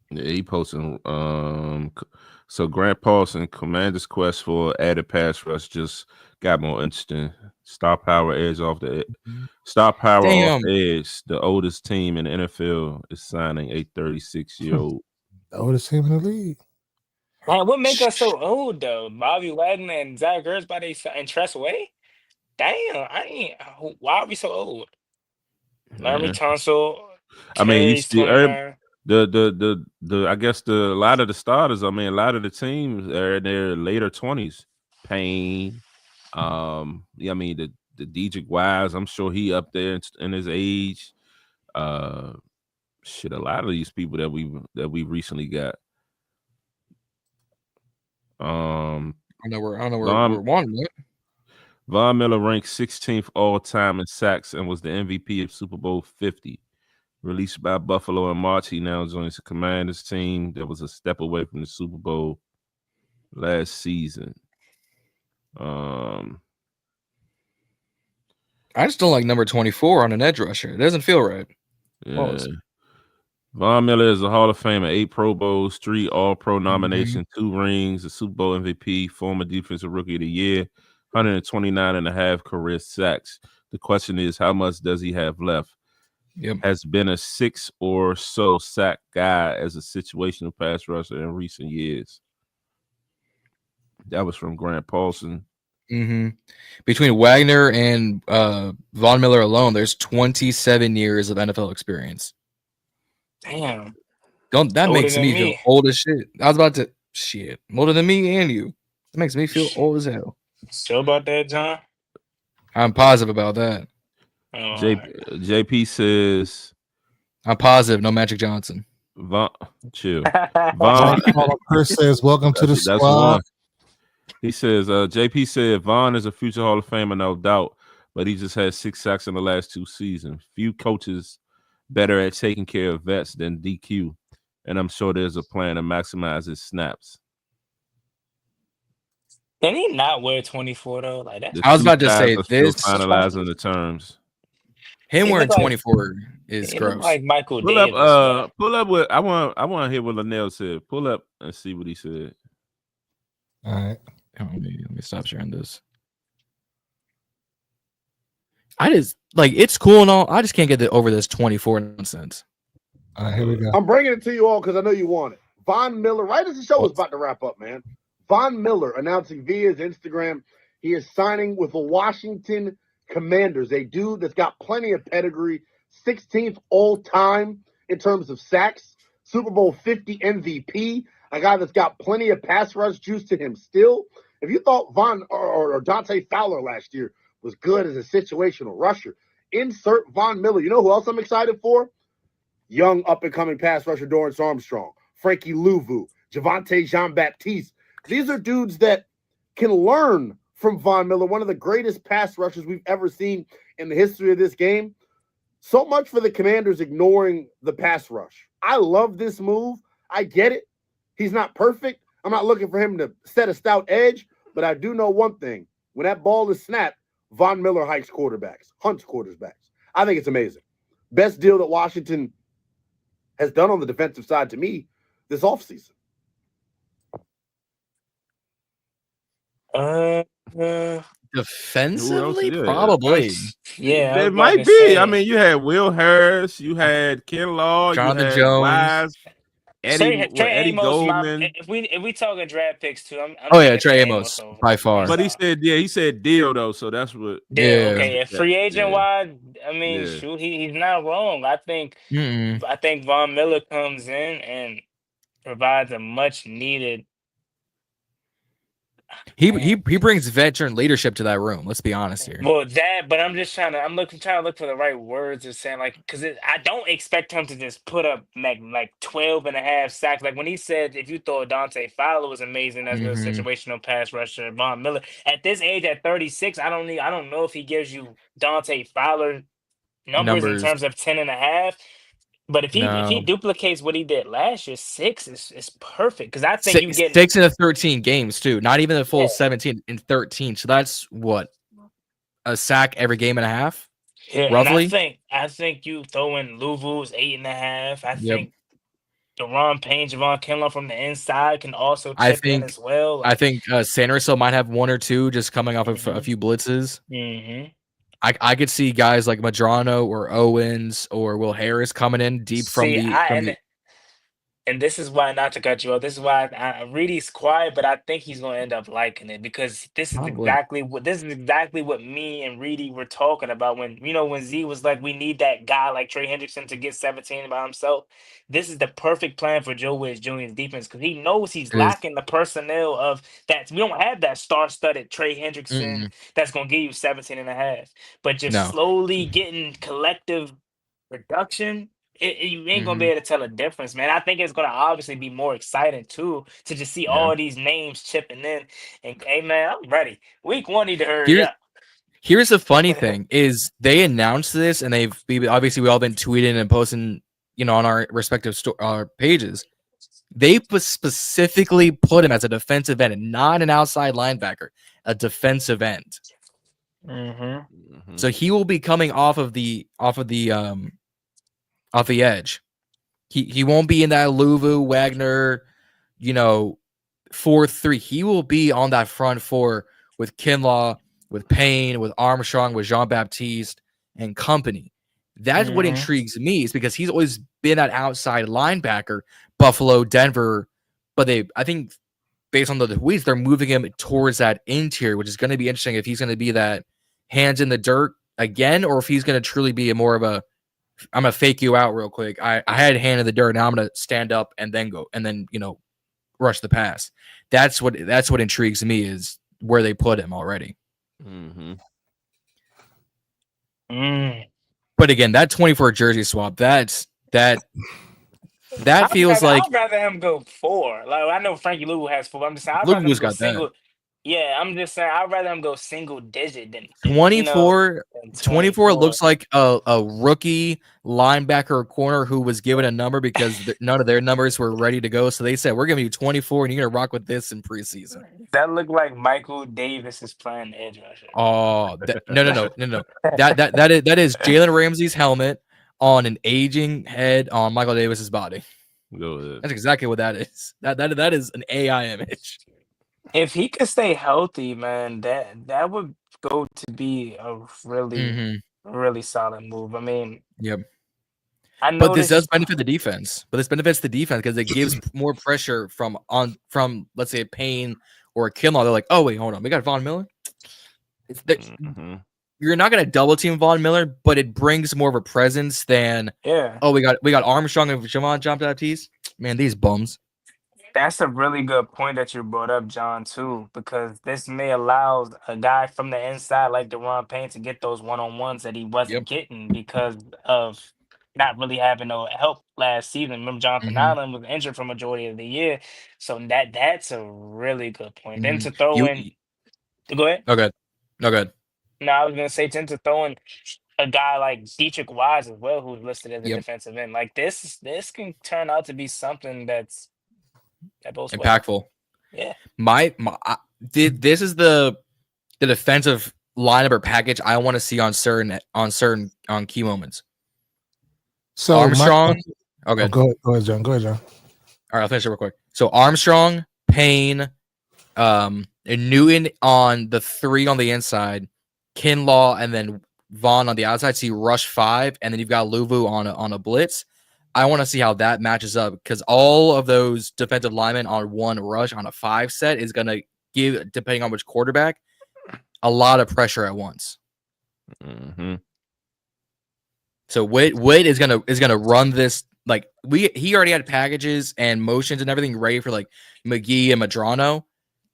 Yeah, he posting. So Grant Paulson, Commander's quest for added pass rush just got more interesting. Star power edge off the edge. The oldest team in the NFL is signing a 36-year-old. The oldest team in the league. Man, what make us so old though? Bobby Wagner and Zach Ertz and Tress Way? Damn, why are we so old? Larry Tunsil. I mean, he's still I guess a lot of the starters, I mean, a lot of the teams are in their later 20s. Payne, yeah, I mean the Dedrick Wise, I'm sure he up there in his age. Shit, a lot of these people that we recently got. I know we're wanting it. Von Miller ranked 16th all time in sacks and was the MVP of Super Bowl 50. Released by Buffalo in March, he now joins the Commanders team that was a step away from the Super Bowl last season. I just don't like number 24 on an edge rusher. It doesn't feel right. Yeah. Pause. Von Miller is a Hall of Famer, 8 Pro Bowls, 3 All-Pro nominations, 2 rings, a Super Bowl MVP, former Defensive Rookie of the Year, 129 and a half career sacks. The question is, how much does he have left? Yep. Has been a 6 or so sack guy as a situational pass rusher in recent years. That was from Grant Paulson. Mm-hmm. Between Wagner and Von Miller alone, there's 27 years of NFL experience. Damn. That makes me feel old as shit. I was about to older than me and you. That makes me feel old as hell. Sure about that, John? I'm positive about that. JP says I'm positive, no Magic Johnson. Chill. Chris says, welcome to the squad. He says, JP said Vaughn is a future Hall of Famer, no doubt, but he just had 6 sacks in the last 2 seasons. Few coaches better at taking care of vets than DQ, and I'm sure there's a plan to maximize his snaps. Can he not wear 24 though? Like that. I was about to say this. Finalizing the terms. Him wearing 24 is gross. Like Michael pull Davis. Pull up what I want to hear what Linnell said. Pull up and see what he said. All right. Let me stop sharing this. I just it's cool and all. I just can't get over this 24 nonsense. All right, here we go. I'm bringing it to you all because I know you want it. Von Miller, right as the show was about to wrap up, man. Von Miller announcing via his Instagram he is signing with the Washington Commanders, a dude that's got plenty of pedigree, 16th all time in terms of sacks, Super Bowl 50 MVP, a guy that's got plenty of pass rush juice to him still. If you thought Von or Dante Fowler last year was good as a situational rusher, insert Von Miller. You know who else I'm excited for? Young up-and-coming pass rusher Dorrance Armstrong, Frankie Louvu, Javonte Jean-Baptiste. These are dudes that can learn from Von Miller, one of the greatest pass rushers we've ever seen in the history of this game. So much for the Commanders ignoring the pass rush. I love this move. I get it. He's not perfect. I'm not looking for him to set a stout edge, but I do know one thing. When that ball is snapped, Von Miller hunts quarterbacks. I think it's amazing. Best deal that Washington has done on the defensive side to me this offseason. Defensively, probably. Yeah, it might be. I mean, you had Will Harris, you had Ken Law, Jonathan you had Jones, Wise, Eddie Amos, Goldman. If we talking draft picks too, I'm Trey Amos by far. But he said deal though, so that's what. Yeah. Okay. If free agent wide, I mean, shoot, he's not wrong. I think Von Miller comes in and provides a much needed. He brings veteran leadership to that room. Let's be honest here. Well, but I'm just trying to look for the right words of saying because I don't expect him to just put up like 12 and a half sacks. Like when he said, if you thought Dante Fowler was amazing as a situational pass rusher, Von Miller at this age at 36, I don't know if he gives you Dante Fowler numbers in terms of 10 and a half. But if he duplicates what he did last year, 6 is perfect because I think you get 6 in the 13 games too. Not even the full 17 in 13. So that's what a sack every game and a half. Yeah, roughly. And I think you throw in Louvu's 8.5. I think Deron Payne, Javon Kinlaw from the inside can also chip in as well. I think Sanderson might have 1 or 2 just coming off of a few blitzes. Mm-hmm. I could see guys like Madrano or Owens or Will Harris coming in deep from the And this is why, not to cut you off, this is why Reedie's quiet, but I think he's gonna end up liking it because this is Probably. exactly what me and Reedie were talking about when when Z was like, we need that guy like Trey Hendrickson to get 17 by himself. This is the perfect plan for Joe Wicks Jr.'s defense because he knows he's It is. lacking the personnel of that. We don't have that star-studded Trey Hendrickson that's gonna give you 17 and a half, but just slowly getting collective production. You ain't gonna be able to tell a difference, man. I think it's gonna obviously be more exciting too to just see all these names chipping in. And hey, man, I'm ready. Week 1 need to hurry up. Here's the funny thing: is they announced this, and we all been tweeting and posting, on our respective pages. They specifically put him as a defensive end, not an outside linebacker, a defensive end. So he will be coming off the edge. He won't be in that Louvu Wagner, 4-3. He will be on that front four with Kinlaw, with Payne, with Armstrong, with Jean-Baptiste and company. That's what intrigues me, is because he's always been that outside linebacker, Buffalo, Denver, but I think based on the tweets, they're moving him towards that interior, which is going to be interesting if he's going to be that hands in the dirt again, or if he's going to truly be more of a, I'm going to fake you out real quick. I had a hand in the dirt. Now I'm going to stand up and then go and then, rush the pass. That's what intrigues me, is where they put him already. But again, that 24 jersey swap, that feels like I'd rather him go 4. Like, I know Frankie Louvu has 4. I'm just saying, I'd rather him go single. That. Yeah, I'm just saying, I'd rather him go single digit than 24. 24 looks like a rookie linebacker or corner who was given a number because none of their numbers were ready to go. So they said, we're giving you 24 and you're gonna rock with this in preseason. That looked like Michael Davis is playing edge rusher. Oh, no. That is Jalen Ramsey's helmet on an aging head on Michael Davis's body. Go ahead. That's exactly what that is. That is an AI image. If he could stay healthy, man, that would go to be a really, really solid move. I mean, but this does benefit the defense. But this benefits the defense because it gives more pressure from let's say a Payne or a Kinlaw. They're like, oh wait, hold on, we got Von Miller. You're not gonna double team Von Miller, but it brings more of a presence than oh, we got Armstrong and Jean-Baptiste. Man, these bums. That's a really good point that you brought up, John, too, because this may allow a guy from the inside like Deron Payne to get those one-on-ones that he wasn't getting because of not really having no help last season. Remember, Jonathan Allen was injured for majority of the year, so that's a really good point. Then to throw in, go ahead. Okay, no good. No, I was gonna say to throw in a guy like Dietrich Wise as well, who's listed as a defensive end. Like this can turn out to be something that's impactful. Yeah. This is the defensive lineup or package I want to see on certain key moments. So Armstrong. Okay. Go ahead, John. All right, I'll finish it real quick. So Armstrong, Payne, and Newton on the 3 on the inside, Kinlaw, and then Vaughn on the outside. So you rush 5, and then you've got Louvu on a blitz. I want to see how that matches up because all of those defensive linemen on one rush on a 5 set is going to give, depending on which quarterback, a lot of pressure at once. So Witt is gonna run this like he already had packages and motions and everything ready for like McGee and Madrano.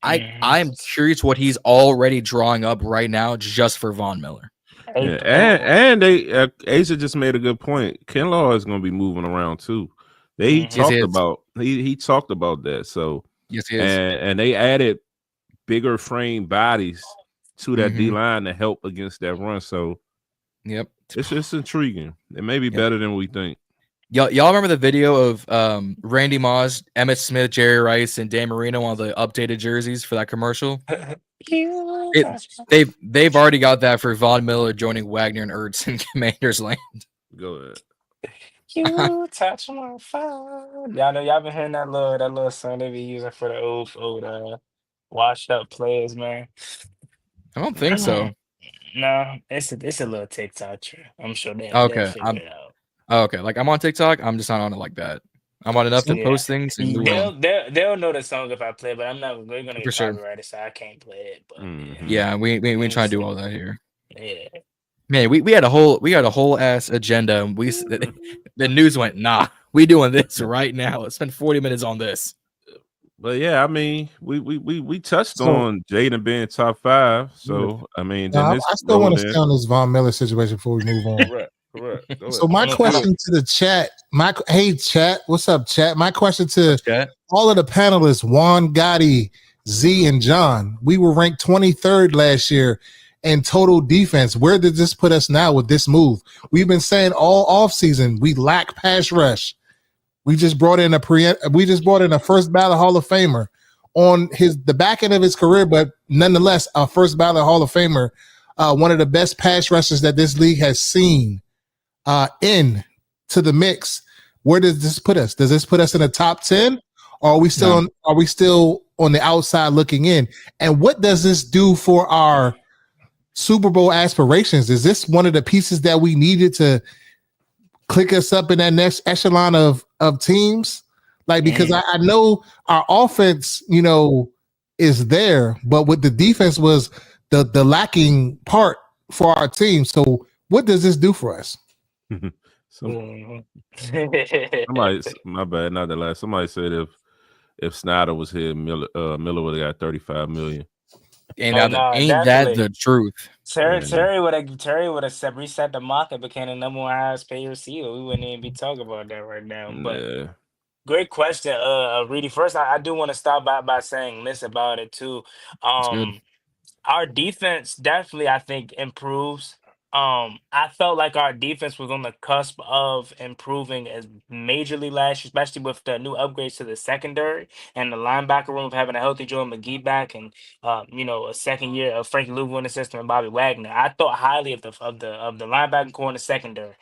I'm curious what he's already drawing up right now just for Von Miller. Yeah, and they Asa just made a good point. Kinlaw is going to be moving around too. He talked about that. So yes, he is. And they added bigger frame bodies to that D line to help against that run. So it's just intriguing. It may be better than we think. Y'all remember the video of Randy Moss, Emmitt Smith, Jerry Rice, and Dan Marino on the updated jerseys for that commercial? They've already got that for Von Miller joining Wagner and Ertz in Commander's Land. Go ahead. You touch my phone. Y'all been hearing that little song they be using for the old washed up players, man. I don't think so. No, it's a little TikTok trend. I'm sure they'll figure it out. Oh, okay, like I'm on TikTok. I'm just not on it like that. I'm on enough to post things and move on. They'll know the song if I play, but I'm not. We're gonna For get sure. copyrighted, so I can't play it. But yeah, we try to do all that here. Yeah. Man, we had a whole ass agenda. And the news went, nah, we doing this right now. Let's spend 40 minutes on this. But yeah, I mean, we touched on Jayden being top 5. So I mean, then I still want to stay on this Von Miller situation before we move on. Correct. So my question to the chat, hey chat, what's up, chat? My question to all of the panelists, Juan Gotti, Zee, and Jon. We were ranked 23rd last year in total defense. Where did this put us now with this move? We've been saying all offseason we lack pass rush. We just brought in a first ballot Hall of Famer on the back end of his career, but nonetheless a first ballot Hall of Famer, one of the best pass rushers that this league has seen in to the mix. Where does this put us? Does this put us in the top 10? Or are we still on the outside looking in? And what does this do for our Super Bowl aspirations? Is this one of the pieces that we needed to click us up in that next echelon of teams? Like, because I know our offense, is there, but with the defense was the lacking part for our team. So what does this do for us? Somebody, my bad, not the last. Somebody said if Snyder was here, Miller would have got $35 million. Ain't that the truth? Terry would have reset the market, became the number one highest paid receiver. We wouldn't even be talking about that right now. But great question, Reedie. First, I do want to start by saying this about it too. Our defense definitely, I think, improves. I felt like our defense was on the cusp of improving as majorly last year, especially with the new upgrades to the secondary and the linebacker room of having a healthy Joe McGee back and a second year of Frankie Louvu in the system and Bobby Wagner. I thought highly of the linebacker core in the secondary.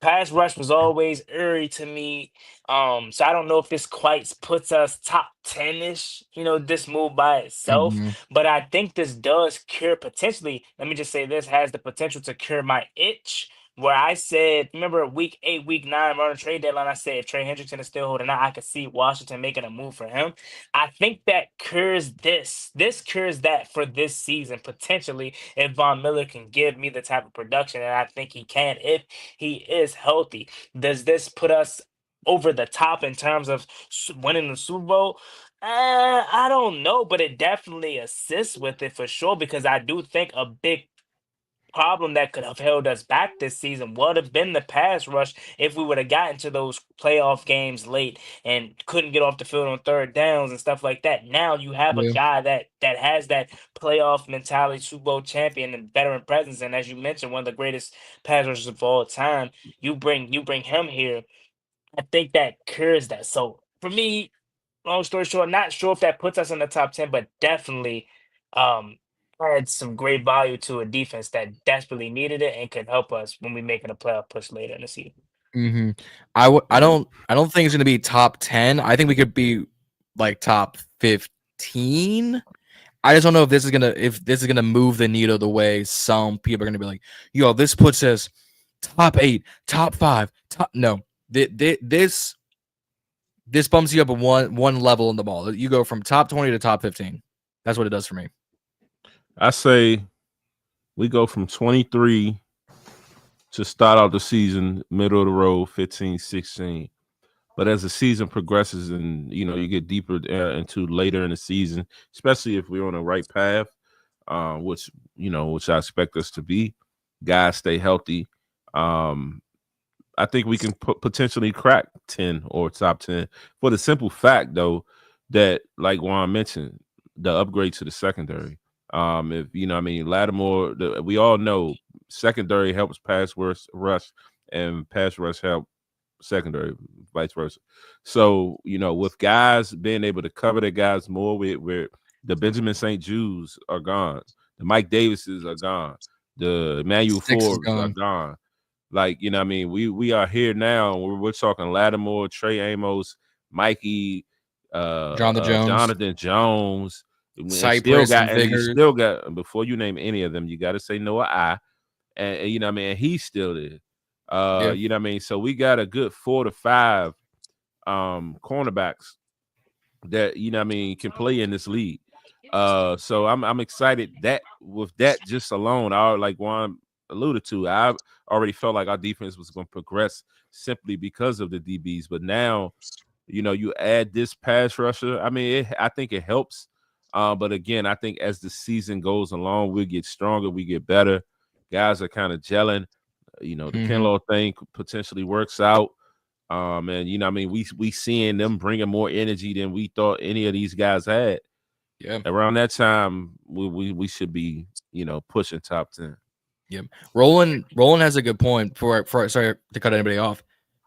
Pass rush was always eerie to me. So I don't know if this quite puts us top 10-ish, this move by itself. But I think this does potentially, let me just say this, has the potential to cure my itch. Where I said, remember week 8, week 9, around the trade deadline, I said if Trey Hendrickson is still holding out, I could see Washington making a move for him. I think that cures this. This cures that for this season, potentially, if Von Miller can give me the type of production that I think he can if he is healthy. Does this put us over the top in terms of winning the Super Bowl? I don't know, but it definitely assists with it for sure, because I do think a big problem that could have held us back this season would have been the pass rush if we would have gotten to those playoff games late and couldn't get off the field on third downs and stuff like that. Now you have a guy that has that playoff mentality, Super Bowl champion and veteran presence, and as you mentioned, one of the greatest pass rushers of all time. You bring him here. I think that cures that. So for me, long story short, not sure if that puts us in the top 10, but definitely had some great value to a defense that desperately needed it and could help us when we making a playoff push later in the season. I don't think it's gonna be top 10. I think we could be like top 15. I just don't know if this is gonna move the needle the way some people are gonna be like, yo, this puts us top 8, top 5, no. This bumps you up one level in the ball. You go from top 20 to top 15. That's what it does for me. I say we go from 23 to start out the season, middle of the road, 15, 16. But as the season progresses and, you get deeper into later in the season, especially if we're on the right path, which I expect us to be, guys stay healthy. I think we can potentially crack 10 or top 10 for the simple fact, though, that, like Juan mentioned, the upgrade to the secondary. If Lattimore, we all know secondary helps pass rush and pass rush help secondary, vice versa. So, with guys being able to cover their guys more, where the Benjamin St. Jude's are gone, the Mike Davises are gone, the Emmanuel Forbes are gone. Like, we are here now. We're talking Lattimore, Trey Amos, Mikey, Jonathan Jones. Cypress and you still got, before you name any of them, you got to say Noah I, and he's still there. So we got a good 4 to 5 cornerbacks that can play in this league. So I'm excited that with that just alone, like Juan alluded to, I already felt like our defense was going to progress simply because of the DBs. But now, you add this pass rusher. I think it helps. But again, I think as the season goes along, we'll get stronger, we get better. Guys are kind of gelling. The Kinlaw thing potentially works out. And we seeing them bringing more energy than we thought any of these guys had. Yeah. Around that time, we should be, pushing top 10. Yep. Roland has a good point for sorry to cut anybody off,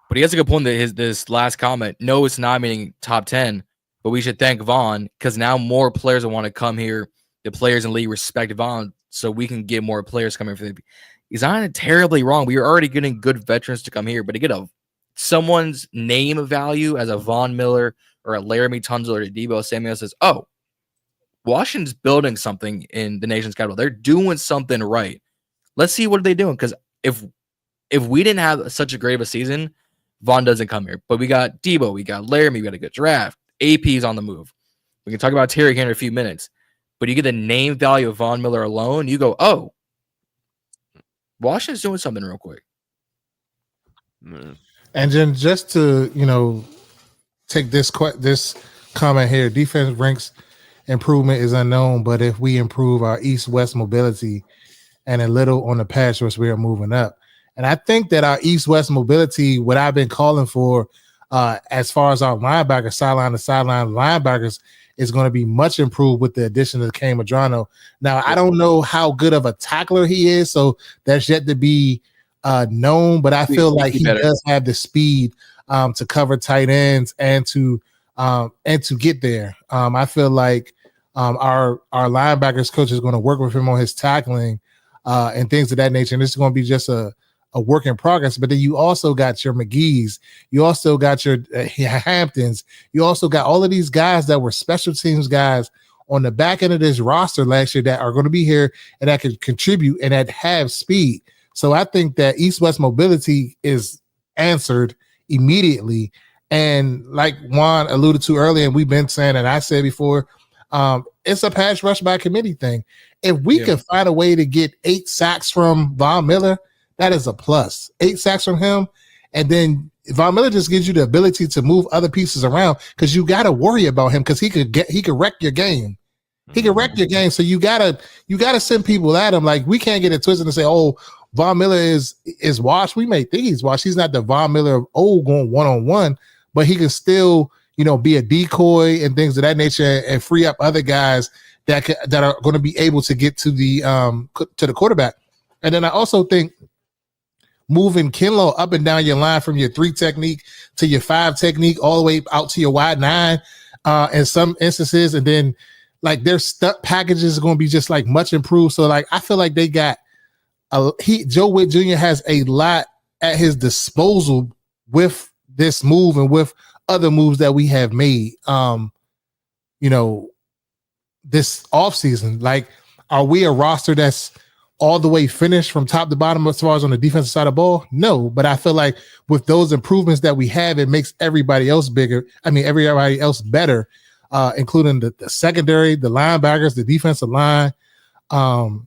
but he has a good point that this last comment. No, it's not meaning top 10, but we should thank Vaughn because now more players will want to come here. The players in the league respect Vaughn, so we can get more players coming for the. He's not terribly wrong. We are already getting good veterans to come here, but to get someone's name value as a Von Miller or a Laramie Tunzel or a Debo Samuel says, oh, Washington's building something in the nation's capital. They're doing something right. Let's see what they're doing. Because if we didn't have such a great of a season, Vaughn doesn't come here. But we got Debo, we got Laramie, we got a good draft. AP's on the move. We can talk about Terry here in a few minutes. But you get the name value of Von Miller alone, you go, oh, Washington's doing something real quick. And then just to, take this comment here, defense ranks improvement is unknown, but if we improve our east-west mobility and a little on the pass rush, we are moving up. And I think that our east-west mobility, what I've been calling for as far as our linebackers, sideline to sideline linebackers, is going to be much improved with the addition of Kane Madrano. Now, I don't know how good of a tackler he is, so that's yet to be known, but I feel like he does have the speed to cover tight ends and to get there. I feel like our linebackers coach is going to work with him on his tackling and things of that nature. And this is going to be just a work in progress. But then you also got your McGee's, you also got your Hamptons, you also got all of these guys that were special teams guys on the back end of this roster last year that are going to be here and that can contribute and that have speed. So I think that east-west mobility is answered immediately. And like Juan alluded to earlier, and we've been saying, and I said before, it's a pass rush by committee thing. If we can find a way to get 8 sacks from Von Miller, that is a plus. 8 sacks from him, and then Von Miller just gives you the ability to move other pieces around because you got to worry about him because he could wreck your game. He can wreck your game. So you gotta send people at him. Like we can't get it twisted and say, oh, Von Miller is washed. We may think he's washed. He's not the Von Miller of old going one-on-one, but he can still, be a decoy and things of that nature and free up other guys that are going to be able to get to the quarterback. And then I also think moving Kinlaw up and down your line from your 3 technique to your 5 technique all the way out to your wide 9 in some instances, and then like their stunt packages are going to be just like much improved. So like I feel like they got Joe Witt Jr. has a lot at his disposal with this move and with other moves that we have made. This offseason, like, are we a roster that's all the way finished from top to bottom as far as on the defensive side of the ball? No, but I feel like with those improvements that we have, it makes everybody else bigger. I mean, everybody else better, including the secondary, the linebackers, the defensive line, and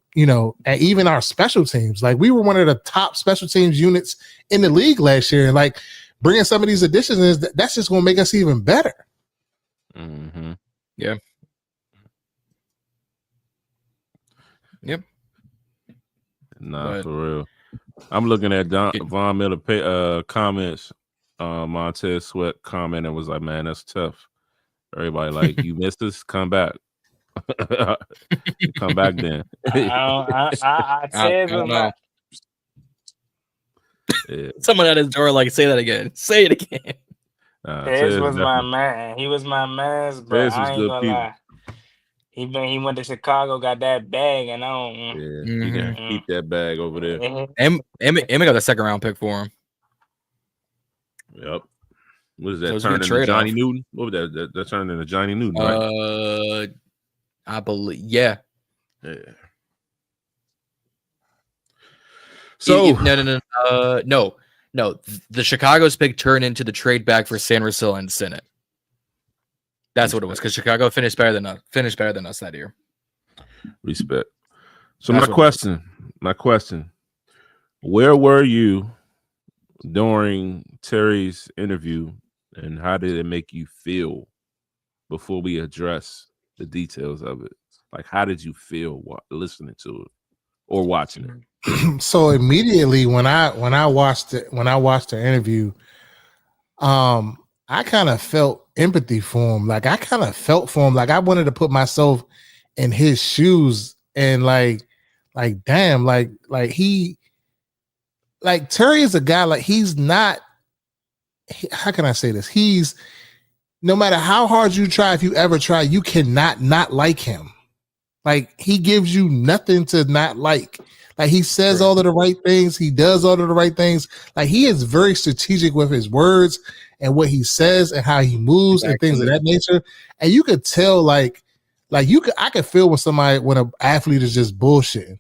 even our special teams. Like we were one of the top special teams units in the league last year. And like bringing some of these additions, that's just going to make us even better. Mm-hmm. Yeah. Yep. Nah, for real. I'm looking at Von Miller comments. Montez Sweat comment and was like, "Man, that's tough." Everybody like, "You missed us. Come back." Come back then. I said Yeah. Someone at his door, like, say that again. Say it again. Tez was my man. He was my man, but I ain't gonna lie. He went to Chicago, got that bag, and I don't. Yeah, you can keep that bag over there. Emma got the 2nd round pick for him. Yep. What is that? Turned into Johnny Newton? What was that? That turned into Johnny Newton, right? I believe, yeah. So no. No, the Chicago's pick turned into the trade back for San Francisco and Senate. That's what it was, because Chicago finished better than us that year. Respect. So my question, where were you during Terry's interview, and how did it make you feel before we address the details of it? Like, how did you feel listening to it or watching it? So immediately when I watched the interview, I kind of felt empathy for him. Like, I kind of felt for him. Like, I wanted to put myself in his shoes, and like damn, like Terry is a guy, like, he's not, how can I say this? He's, no matter how hard you try, if you ever try, you cannot not like him. Like, he gives you nothing to not like. Like, he says all of the right things. He does all of the right things. Like, he is very strategic with his words and what he says and how he moves and things of that nature. And you could tell, I could feel when an athlete is just bullshitting.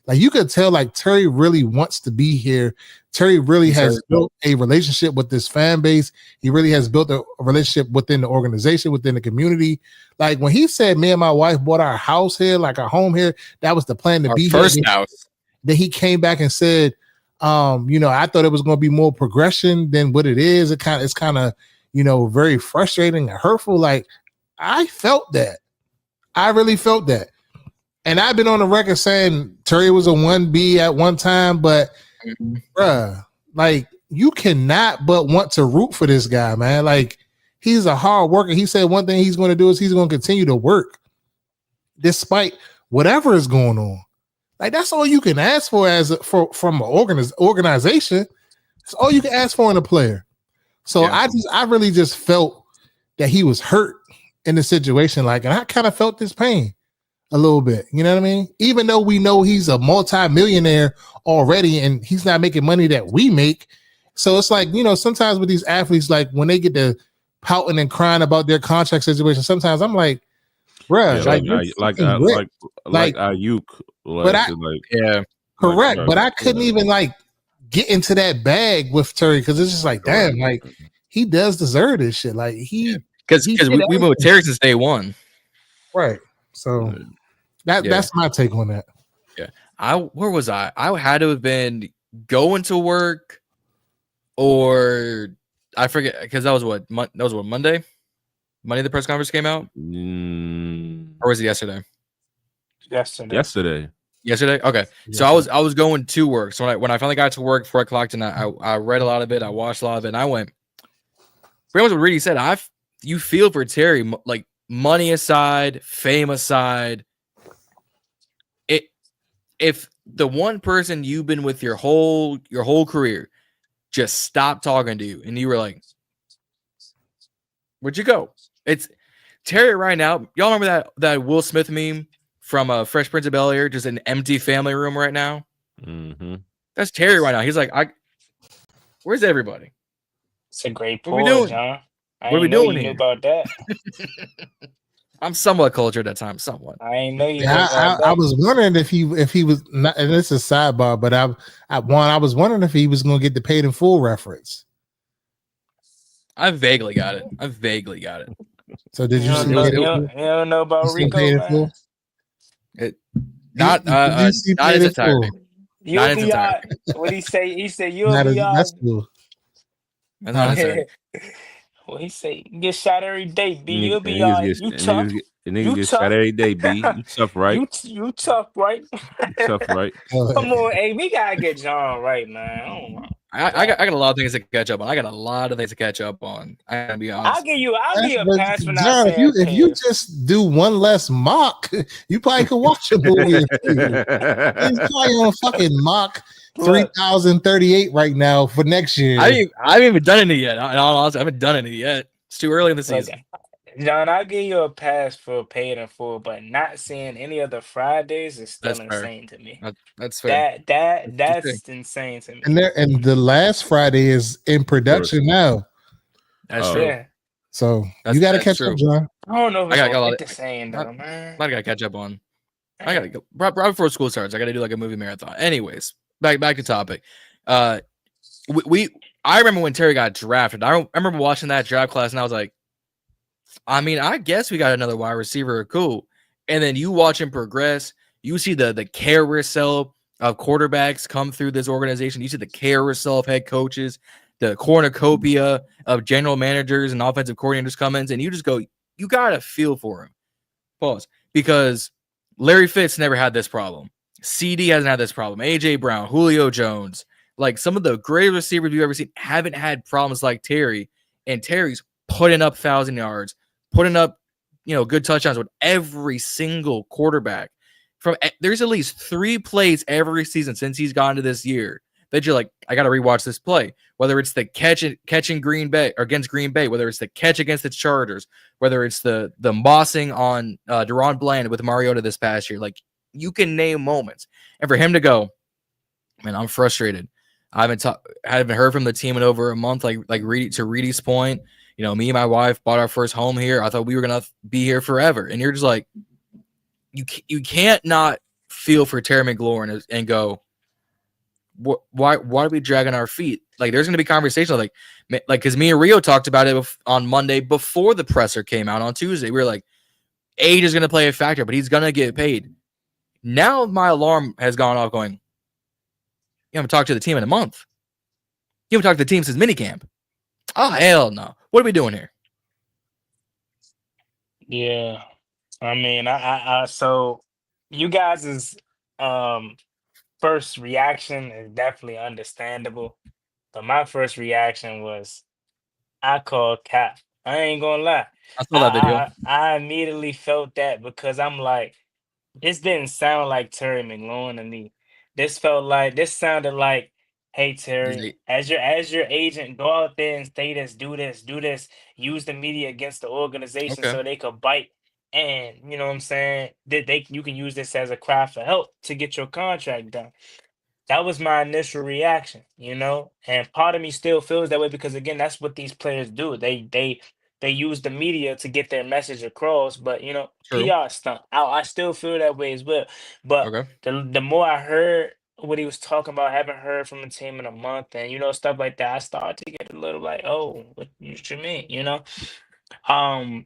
Like, you could tell, like, Terry really wants to be here. Terry really has built a relationship with this fan base. He really has built a relationship within the organization, within the community. Like, when he said, me and my wife bought our house here, like our home here, that was the plan to be here. First house. Then he came back and said, I thought it was going to be more progression than what it is. It's kind of, very frustrating and hurtful. Like, I felt that. I really felt that. And I've been on the record saying Terry was a 1B at one time, but bruh, like, you cannot but want to root for this guy, man. Like, he's a hard worker. He said one thing he's going to do is he's going to continue to work despite whatever is going on. Like, that's all you can ask for from an organization. That's all you can ask for in a player. So yeah. I really just felt that he was hurt in the situation. Like, and I kind of felt this pain a little bit. You know what I mean? Even though we know he's a multi-millionaire already and he's not making money that we make. So it's like, sometimes with these athletes, like, when they get to pouting and crying about their contract situation, sometimes I'm like, bruh, like Ayuk. Correct. But I couldn't even get into that bag with Terry, because it's just like, damn, like, he does deserve this shit. Like, because we've been with Terry since day one. Right. So that's my take on that. Yeah. Where was I? I had to have been going to work, or I forget, because that was what Monday? Monday the press conference came out? Or was it yesterday? Yesterday. Okay. So I was going to work. So when I finally got to work 4 o'clock tonight, I read a lot of it. I watched a lot of it, and I went, pretty much what Reedie said. You feel for Terry, like, money aside, fame aside. If the one person you've been with your whole career just stopped talking to you, and you were like, where'd you go? It's Terry right now. Y'all remember that Will Smith meme from Fresh Prince of Bel-Air, just an empty family room right now? Mm-hmm. That's Terry right now. He's like, where's everybody? It's a great point, John. What are we doing here? Knew about that. I'm somewhat cultured at times, somewhat. I ain't know you. I was wondering if he was not, and this is a sidebar, but I was wondering if he was going to get the paid in full reference. I vaguely got it. So did you see? You don't know about Rico, man? Not its entirety. You'll be all. What he say? He said you'll be all. That's cool. That's not it. Well, he say get shot every day, B. You'll be all. You tough. Niggas get shot every day, B. You tough, right? You tough, right? Tough, right? Come on, hey, we gotta get John right, man. I got a lot of things to catch up on. I gotta be honest. I'll give you a pass for John, if you just do one less mock, you probably could watch a movie. He's probably on fucking mock 3038 right now for next year. I haven't even done any yet. In all honesty, I haven't done any yet. It's too early in the season. Okay. John, I'll give you a pass for paid in full, but not seeing any other Fridays is still insane to me. That's fair. That's insane to me. And the last Friday is in production now. That's true. Yeah. So you got to catch up, John. I don't know if I got the same though, man. I got to catch up on. I got to go right before school starts. I got to do like a movie marathon. Anyways, back to topic. I remember when Terry got drafted. I remember watching that draft class, and I was like, I mean, I guess we got another wide receiver. Cool. And then you watch him progress. You see the carousel of quarterbacks come through this organization. You see the carousel of head coaches, the cornucopia of general managers and offensive coordinators come in, and you just go, you got to feel for him. Pause. Because Larry Fitz never had this problem. CD hasn't had this problem. AJ Brown, Julio Jones, like some of the greatest receivers you've ever seen haven't had problems like Terry. And Terry's putting up 1,000 yards, putting up, good touchdowns with every single quarterback. There's at least 3 plays every season since he's gone to this year that you're like, I got to rewatch this play. Whether it's the catch in Green Bay or against Green Bay, whether it's the catch against the Chargers, whether it's the mossing on Deron Bland with Mariota this past year, like you can name moments. And for him to go, man, I'm frustrated. I haven't heard from the team in over a month. Like Reedie's point, me and my wife bought our first home here. I thought we were gonna be here forever, and you're just like, you can't not feel for Terry McLaurin and go, why are we dragging our feet? Like there's gonna be conversations like because me and Rio talked about it on Monday before the presser came out on Tuesday. We were like, age is gonna play a factor, but he's gonna get paid. Now my alarm has gone off going, you haven't talked to the team in a month. You haven't talked to the team since minicamp. Oh, hell no. What are we doing here? Yeah. I mean, so you guys' first reaction is definitely understandable. But my first reaction was, I called cap. I ain't gonna lie. I saw that video. I immediately felt that because I'm like, this didn't sound like Terry McLaurin to me. This sounded like, hey Terry, as your agent, go out there and say this, do this, use the media against the organization so they could bite. And you know what I'm saying? You can use this as a cry for help to get your contract done. That was my initial reaction, and part of me still feels that way because again, that's what these players do. They use the media to get their message across, but True. PR stunt. I still feel that way as well. But the more I heard what he was talking about, haven't heard from the team in a month, and stuff like that, I started to get a little like, oh, what you mean,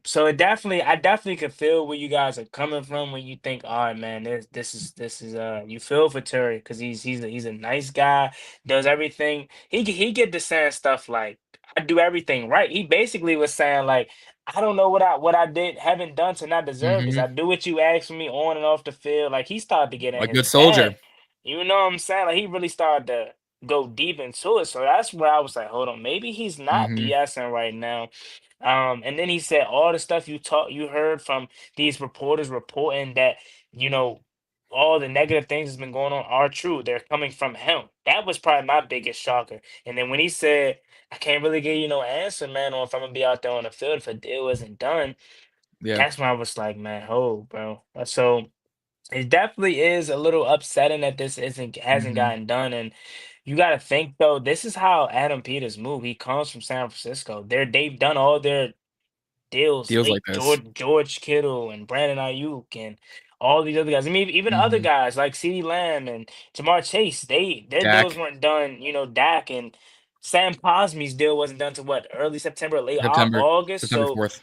So I definitely could feel where you guys are coming from when you think, all right, man, this is you feel for Terry because he's a nice guy, does everything. He get to saying stuff like, I do everything right. He basically was saying like, I don't know what I haven't done to not deserve this. I do what you asked for me on and off the field. Like he started to get in A his good soldier. bag. You know what I'm saying? Like he really started to go deep into it. So that's where I was like, hold on, maybe he's not BSing right now. And then he said all the stuff you heard from these reporters reporting that, all the negative things that's been going on are true. They're coming from him. That was probably my biggest shocker. And then when he said, I can't really give you no answer, man, on if I'm gonna be out there on the field if a deal isn't done. Yeah. That's when I was like, man, bro. So it definitely is a little upsetting that this hasn't gotten done. And you got to think though, this is how Adam Peters moved. He comes from San Francisco. They've done all their deals like late. this. George Kittle and Brandon Ayuk and all these other guys. I mean, even other guys like CeeDee Lamb and Jamar Chase. Their Dak. deals weren't done. Dak and Sam Cosmi's deal wasn't done to what, early September, late August. September So 4th.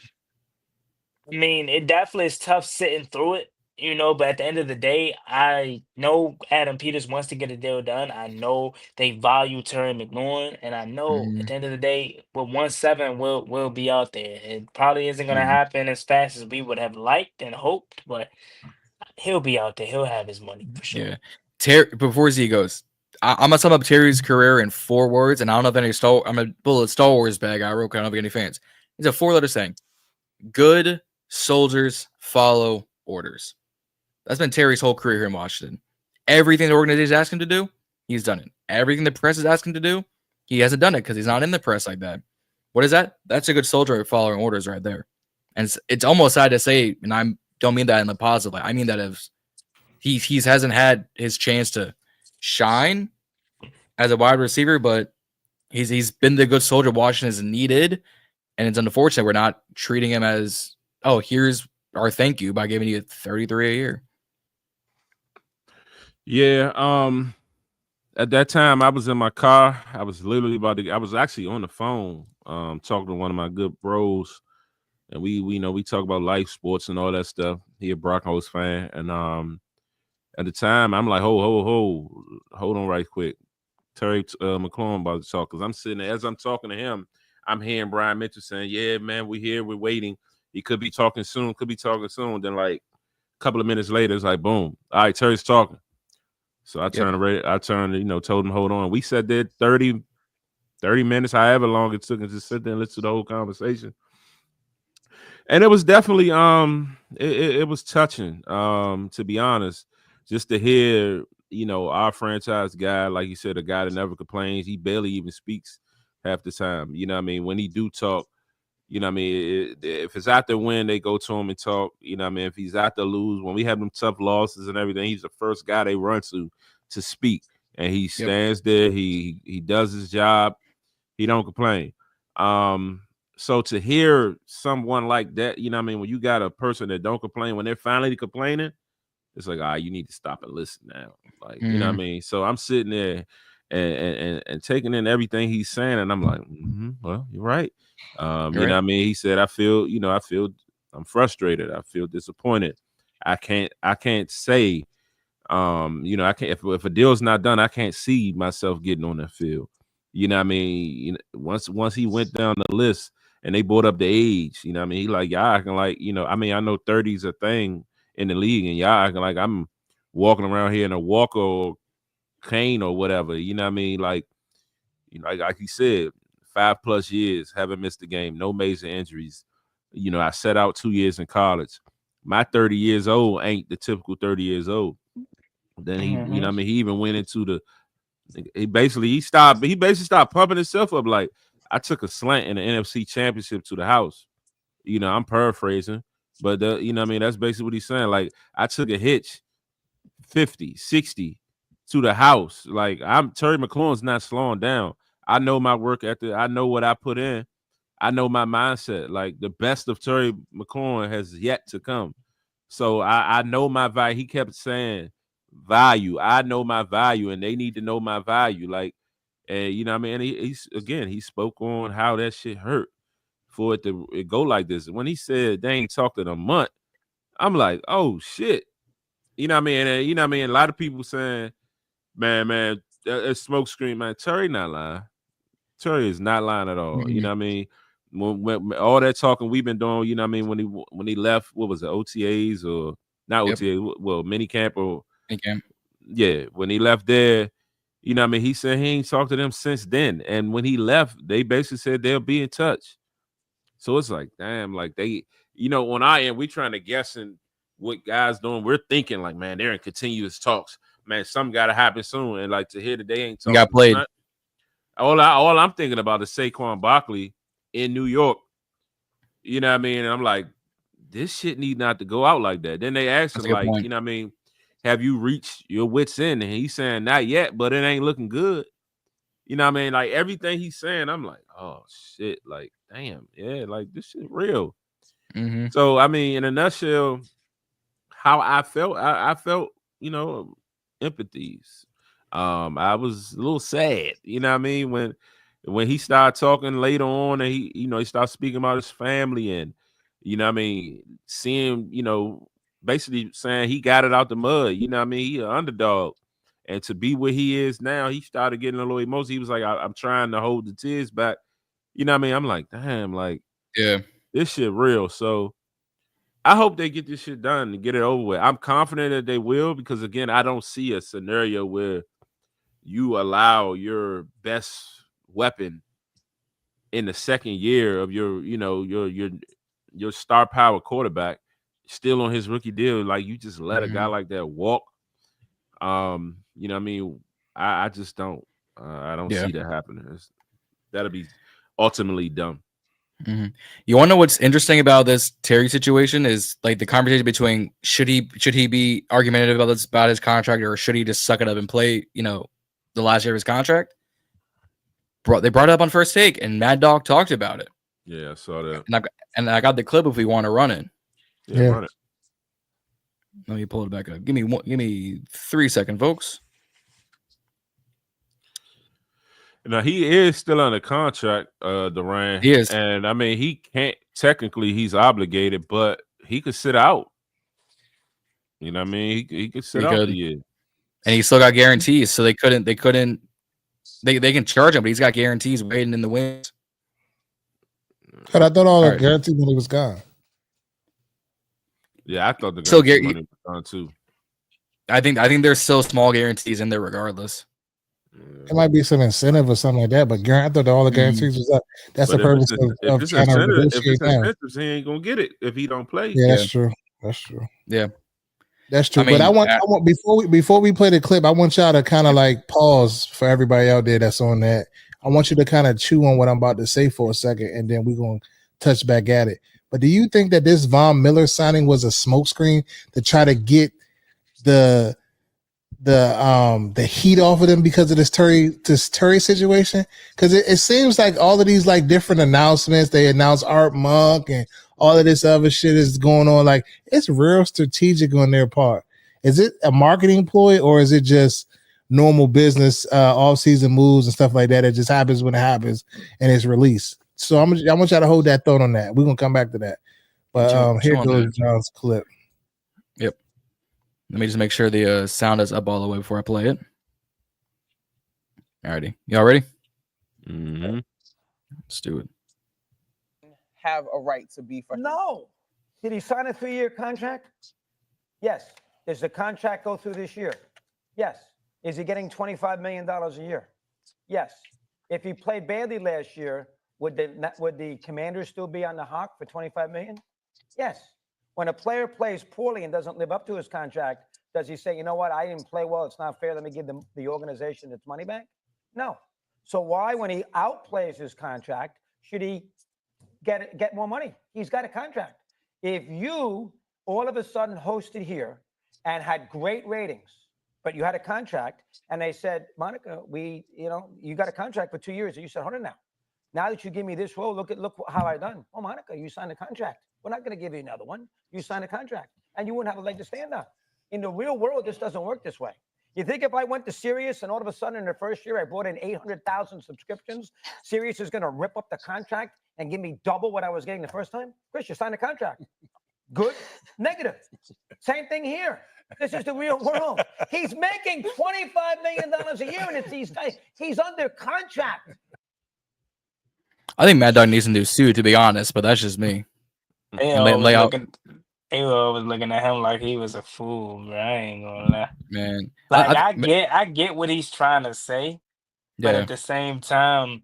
I mean, it definitely is tough sitting through it. But at the end of the day, I know Adam Peters wants to get a deal done. I know they value Terry McLaurin, and I know at the end of the day, with 1-7, will be out there. It probably isn't going to happen as fast as we would have liked and hoped, but he'll be out there. He'll have his money for sure. Yeah. Terry, before Z goes, I'm gonna sum up Terry's career in 4 words, and I don't know if any I'm gonna pull a Star Wars bag out real quick. I don't know if any fans. It's a 4-letter saying: good soldiers follow orders. That's been Terry's whole career here in Washington. Everything the organization asked him to do, he's done it. Everything the press has asked him to do, he hasn't done it because he's not in the press like that. What is that? That's a good soldier following orders right there. And it's almost sad to say, and I don't mean that in the positive way. I mean that if he hasn't had his chance to shine as a wide receiver, but he's been the good soldier Washington is needed. And it's unfortunate we're not treating him as, oh, here's our thank you by giving you 33 a year. Yeah, At that time, I was in my car. I was literally I was actually on the phone, talking to one of my good bros, and we talk about life, sports, and all that stuff. He a Broncos fan, and at the time, I'm like, hold on, right quick. Terry McLaurin about to talk, because I'm sitting there, as I'm talking to him, I'm hearing Brian Mitchell saying, "Yeah, man, we're here, we're waiting. He could be talking soon, Then like a couple of minutes later, it's like, boom, all right, Terry's talking. So I turned, told him, hold on. We sat there 30 minutes, however long it took, and just sit there and listen to the whole conversation. And it was definitely it was touching, to be honest, just to hear, our franchise guy, like you said, a guy that never complains. He barely even speaks half the time. You know what I mean? When he do talk, you know what I mean? If it's out there win, they go to him and talk. You know what I mean? If he's out there lose, when we have them tough losses and everything, he's the first guy they run to speak. And he stands there. He does his job. He don't complain. So to hear someone like that, you know what I mean? When you got a person that don't complain, when they're finally complaining, it's like, you need to stop and listen now. Like, you know what I mean? So I'm sitting there and taking in everything he's saying, and I'm like, well, you're right. You know what I mean? He said, I'm frustrated. I feel disappointed. I can't say, I can't, if a deal's not done, I can't see myself getting on that field. You know what I mean? Once he went down the list and they brought up the age, you know what I mean? He like, y'all acting like, I know 30's a thing in the league, and y'all acting like I'm walking around here in a walker or cane or whatever. You know what I mean? Like, like he said, 5+ years, haven't missed a game, no major injuries. I set out 2 years in college. My 30 years old ain't the typical 30 years old. Then he, he even went into he basically stopped pumping himself up. Like, I took a slant in the NFC Championship to the house. I'm paraphrasing, but that's basically what he's saying. Like, I took a hitch 50, 60 to the house. Like, Terry McLaurin's not slowing down. I know my work ethic. I know what I put in. I know my mindset. Like, the best of Terry McLaurin has yet to come. So I know my value. He kept saying value. I know my value, and they need to know my value. Like, and you know what I mean? And he spoke on how that shit hurt for it to go like this. When he said they ain't talked in a month, I'm like, oh shit. You know what I mean? And you know what I mean? A lot of people saying, man, it's smoke screen, man. Terry not lying. Terry is not lying at all. You know what I mean? When all that talking we've been doing, you know what I mean? When he left, what was it, OTAs or not OTAs? Well, mini camp or yeah. When he left there, you know what I mean? He said he ain't talked to them since then. And when he left, they basically said they'll be in touch. So it's like, damn, like they, on our end, we trying to guessing what guys doing. We're thinking like, man, they're in continuous talks. Man, something got to happen soon. And like to hear that they ain't talking. Got played. All I'm thinking about is Saquon Barkley in New York. You know what I mean? And I'm like, this shit need not to go out like that. Then they asked him, like, you know what I mean? Have you reached your wits end? And he's saying not yet, but it ain't looking good. You know what I mean? Like everything he's saying, I'm like, oh shit, like damn, yeah, like this shit real. So I mean, in a nutshell, how I felt, I felt, empathies. I was a little sad, you know what I mean, when he started talking later on, and he started speaking about his family, and you know what I mean, seeing, basically saying he got it out the mud, you know what I mean, he an underdog. And to be where he is now, he started getting a little emotional. He was like, I'm trying to hold the tears back. You know what I mean? I'm like, damn, like, yeah, this shit real. So I hope they get this shit done and get it over with. I'm confident that they will, because again, I don't see a scenario where you allow your best weapon in the second year of your star power quarterback still on his rookie deal. Like, you just let a guy like that walk. You know what I mean? I just don't. I don't see that happening. That'll be ultimately dumb. You want to know what's interesting about this Terry situation is like the conversation between should he be argumentative about his contract, or should he just suck it up and play, the last year of his contract? They brought it up on First Take, and Mad Dog talked about it. Yeah, I saw that. And I got the clip if we want to run it. Yeah, run it. Let me pull it back up. Give me 3 seconds, folks. Now he is still under contract, Durant. He is. And I mean, he can't technically he's obligated, but he could sit out. You know what I mean? He could sit out the year. And he still got guarantees, so they can charge him, but he's got guarantees waiting in the wings. But I thought all the guarantee money was gone. Yeah, I thought the guarantee money was gone too. I think there's still small guarantees in there regardless. It might be some incentive or something like that, but I thought all the guarantees was up. That's the purpose of trying to negotiate. If it's incentives, he ain't gonna get it if he don't play. Yeah, that's true. That's true. Yeah. That's true. I mean, but I want before we play the clip, I want y'all to kind of like pause for everybody out there that's on that. I want you to kind of chew on what I'm about to say for a second, and then we're gonna touch back at it. But do you think that this Von Miller signing was a smokescreen to try to get the heat off of them because of this Terry situation? Because it seems like all of these like different announcements, they announce Art Monk and all of this other shit is going on. Like, it's real strategic on their part. Is it a marketing ploy, or is it just normal business off-season moves and stuff like that? It just happens when it happens and it's released. So I want y'all to hold that thought on that. We're gonna come back to that. But here goes John's clip. Yep. Let me just make sure the sound is up all the way before I play it. Alrighty. Y'all ready? Mm-hmm. Let's do it. Have a right to be for No. Did he sign a 3-year contract? Yes. Does the contract go through this year? Yes. Is he getting $25 million a year? Yes. If he played badly last year, would the Commanders still be on the hawk for $25 million? Yes. When a player plays poorly and doesn't live up to his contract, does he say, you know what, I didn't play well, it's not fair, let me give the organization its money back? No. So why, when he outplays his contract, should he get more money? He's got a contract. If you all of a sudden hosted here and had great ratings, but you had a contract and they said, Monica, you got a contract for 2 years. And you said, hold on now. Now that you give me this role, look how I done. Oh, Monica, you signed a contract. We're not going to give you another one. You signed a contract and you wouldn't have a leg to stand on. In the real world, this doesn't work this way. You think if I went to Sirius and all of a sudden in the first year I brought in 800,000 subscriptions, Sirius is going to rip up the contract and give me double what I was getting the first time? Chris, you signed a contract. Good, negative. Same thing here. This is the real world. He's making $25 million a year, and it's these guys. He's under contract. I think Mad Dog needs a new suit, to be honest, but that's just me. They was looking at him like he was a fool, bro. I ain't gonna lie. Man. Like I get what he's trying to say, but at the same time,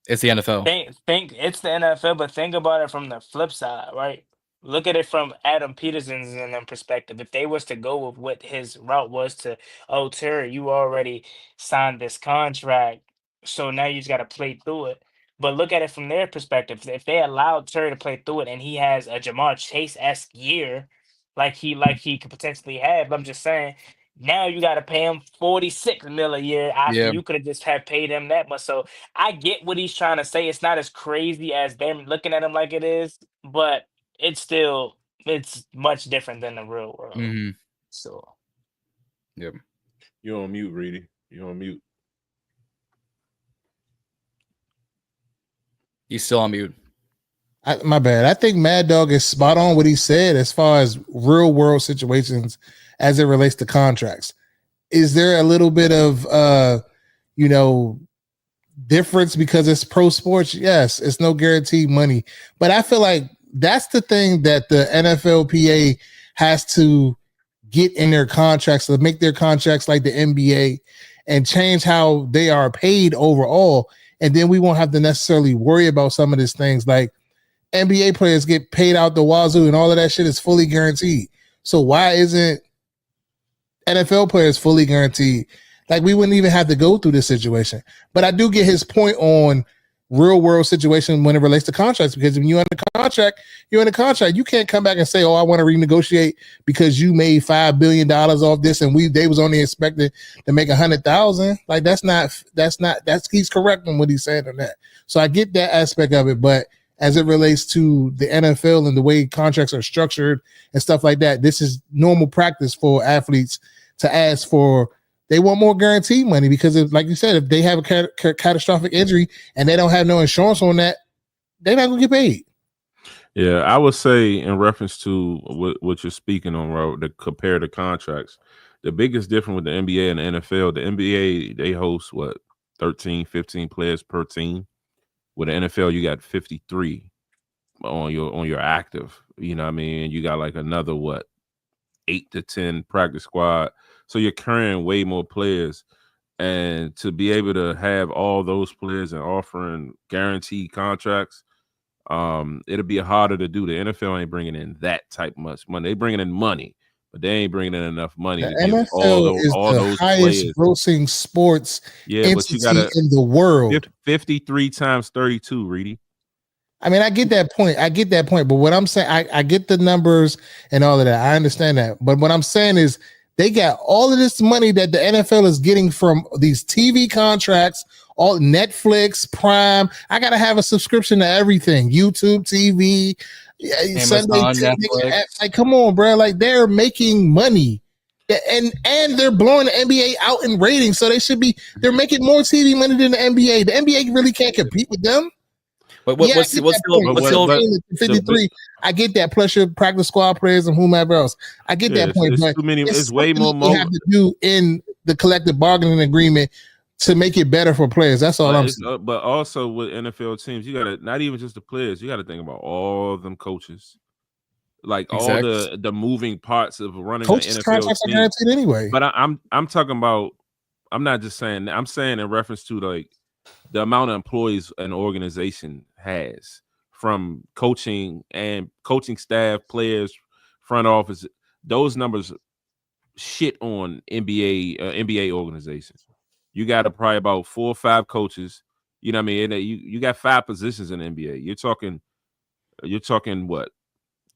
it's the NFL. Think it's the NFL, but think about it from the flip side, right? Look at it from Adam Peterson's perspective. If they was to go with what his route was to, oh, Terry, you already signed this contract, so now you just got to play through it. But look at it from their perspective. If they allowed Terry to play through it and he has a Jamar Chase-esque year, like he could potentially have, I'm just saying, now you got to pay him $46 million a year after you could have just had paid him that much. So I get what he's trying to say. It's not as crazy as them looking at him like it is, but it's much different than the real world. Mm-hmm. So, yep. You're on mute, Reedie. You're on mute. He's still on mute. My bad. I think Mad Dog is spot on what he said as far as real world situations as it relates to contracts. Is there a little bit of difference because it's pro sports? Yes, it's no guaranteed money. But I feel like that's the thing that the NFLPA has to get in their contracts to make their contracts like the NBA and change how they are paid overall. And then we won't have to necessarily worry about some of these things. Like NBA players get paid out the wazoo and all of that shit is fully guaranteed. So why isn't NFL players fully guaranteed? Like, we wouldn't even have to go through this situation. But I do get his point on real world situation when it relates to contracts, because when you're in a contract, you're in a contract. You can't come back and say, oh, I want to renegotiate because you made $5 billion off this and they was only expected to make 100,000. Like, that's he's correct on what he's saying on that. So I get that aspect of it, but as it relates to the NFL and the way contracts are structured and stuff like that, this is normal practice for athletes to ask for they want more guaranteed money because, like you said, if they have a catastrophic injury and they don't have no insurance on that, they're not gonna get paid. Yeah, I would say in reference to what you're speaking on, Ro, to compare the contracts, the biggest difference with the NBA and the NFL, the NBA, they host 13, 15 players per team. With the NFL, you got 53 on your active. You know what I mean? You got like another 8 to 10 practice squad. So you're carrying way more players. And to be able to have all those players and offering guaranteed contracts, it'll be harder to do. The NFL ain't bringing in that type much money. They bringing in money, but they ain't bringing in enough money The to give NFL is all the those highest players. grossing sports entity in the world. 53 times 32, Reedie. I mean, I get that point. But what I'm saying, I get the numbers and all of that. I understand that. But what I'm saying is they got all of this money that the NFL is getting from these TV contracts, all Netflix, Prime. I got to have a subscription to everything. YouTube TV, Amazon, Sunday Netflix. Like, come on, bro. Like, they're making money. And they're blowing the NBA out in ratings. So they're making more TV money than the NBA. The NBA really can't compete with them. But what's still 53? I get that. Plus your practice squad players and whomever else. I get that point. It's too many. It's way more. You have to do in the collective bargaining agreement to make it better for players. That's all I'm saying. But also with NFL teams, you got to not even just the players. You got to think about all them coaches, like all the moving parts of running an NFL contracts team. Are guaranteed anyway. But I'm talking about. I'm not just saying. I'm saying in reference to like the amount of employees an organization has, from coaching and coaching staff, players, front office. Those numbers shit on NBA organizations. You got probably about 4 or 5 coaches. You know what I mean? You got 5 positions in the NBA. You're talking what?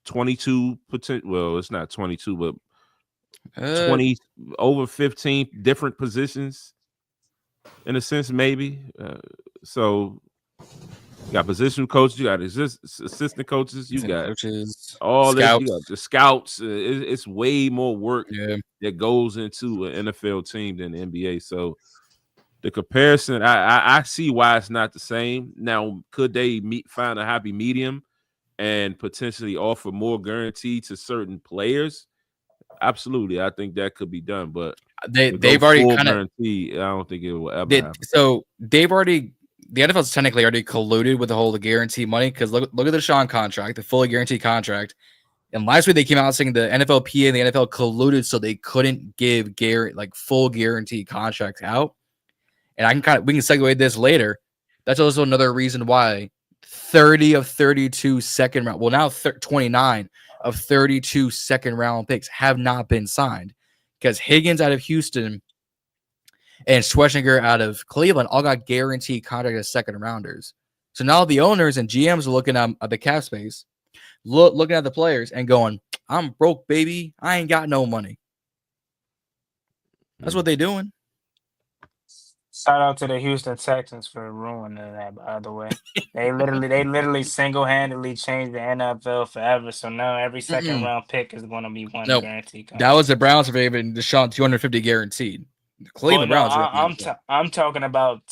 22 potential. Well, it's not 22, but 20 over 15 different positions. In a sense, maybe. So you got positional coaches, you got assistant coaches, you got coaches, all scouts. This. You got the scouts. It's way more work that goes into an NFL team than the NBA. So the comparison, I see why it's not the same. Now, could they find a happy medium and potentially offer more guarantee to certain players? Absolutely, I think that could be done, but they've already kind of. I don't think it will ever happen. So the NFL's technically already colluded with the whole guarantee money, because look at the Sean contract, the fully guaranteed contract. And last week they came out saying the NFLPA and the NFL colluded so they couldn't give full guaranteed contracts out. And we can segue this later. That's also another reason why 30 of 32 second round, well now 29 of 32 second round picks have not been signed, because Higgins out of Houston and Schwarzenegger out of Cleveland all got guaranteed contract as second rounders. So now the owners and GMs are looking at the cap space, looking at the players and going, I'm broke, baby. I ain't got no money. That's what they're doing. Shout out to the Houston Texans for ruining that, by the way. They literally single-handedly changed the NFL forever. So now every second round pick is going to be one guaranteed contract. That was the Browns for even Deshaun 250 guaranteed. The Cleveland Browns. I'm talking about,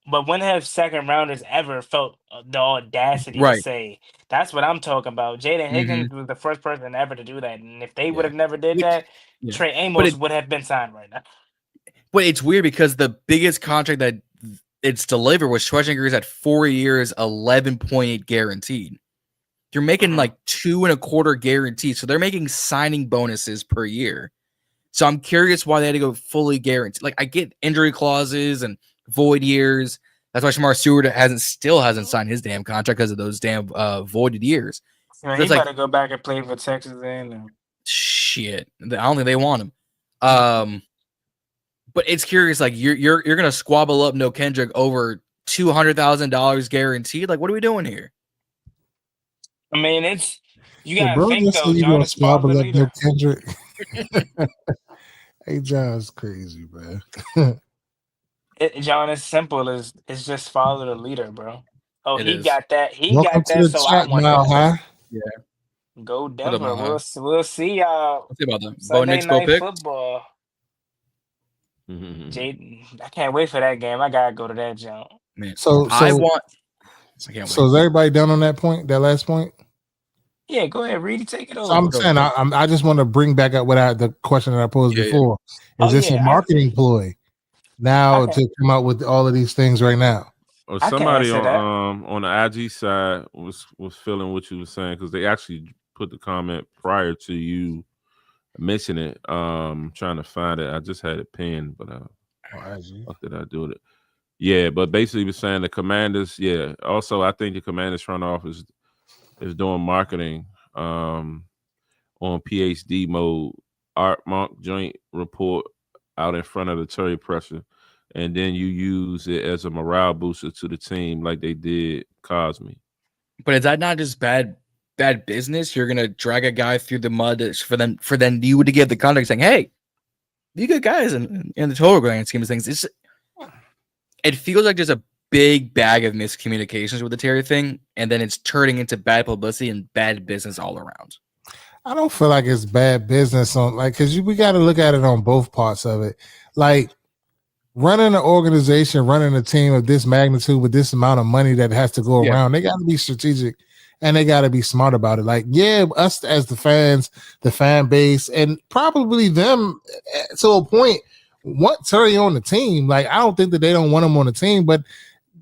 but when have second rounders ever felt the audacity to say? That's what I'm talking about. Jayden Higgins was the first person ever to do that, and if they would have never did that, Trey Amos would have been signed right now. But it's weird because the biggest contract that it's delivered was Schwarzenegger's at 4 years, 11.8 guaranteed. You're making like 2.25 guaranteed, so they're making signing bonuses per year. So I'm curious why they had to go fully guaranteed. Like, I get injury clauses and void years. That's why Shamar Stewart still hasn't signed his damn contract, because of those damn voided years. Yeah, he better go back and play for Texas A&M. Shit, I don't think they want him. But it's curious. Like, you're gonna squabble up No Kendrick over $200,000 guaranteed. Like, what are we doing here? I mean, it's you gotta think though. John is squabble up No Kendrick. Hey, John's crazy, man. John, it's simple as it's just follow the leader, bro. Oh, he got that. Welcome got that. So I want that. Yeah. Go Denver. We'll see y'all. Let's see about them. Sunday Bo Nix go night pick. football. I can't wait for that game. I gotta go to that jump. Man, So I can't so is everybody done on that point? That last point? Yeah, go ahead, Reedie, take it over. So I'm saying I just want to bring back up the question that I posed before. Is this a marketing ploy now to come out with all of these things right now? Or somebody on the IG side was feeling what you were saying, because they actually put the comment prior to you mentioning it. Trying to find it. I just had it pinned, but what did I do with it? Yeah, but basically was saying the Commanders. Yeah, also I think the Commanders front office is doing marketing on PhD mode. Art Monk joint report out in front of the Terry presser, and then you use it as a morale booster to the team like they did Cosme. But is that not just bad business? You're gonna drag a guy through the mud for then you to give the contract saying, "Hey, you good guys," in the total grand scheme of things. It feels like there's a big bag of miscommunications with the Terry thing, and then it's turning into bad publicity and bad business all around. I don't feel like it's bad business because we got to look at it on both parts of it. Like running an organization, running a team of this magnitude with this amount of money that has to go around, they got to be strategic and they got to be smart about it. Like, us as the fans, the fan base, and probably them to a point want Terry on the team. Like, I don't think that they don't want him on the team, but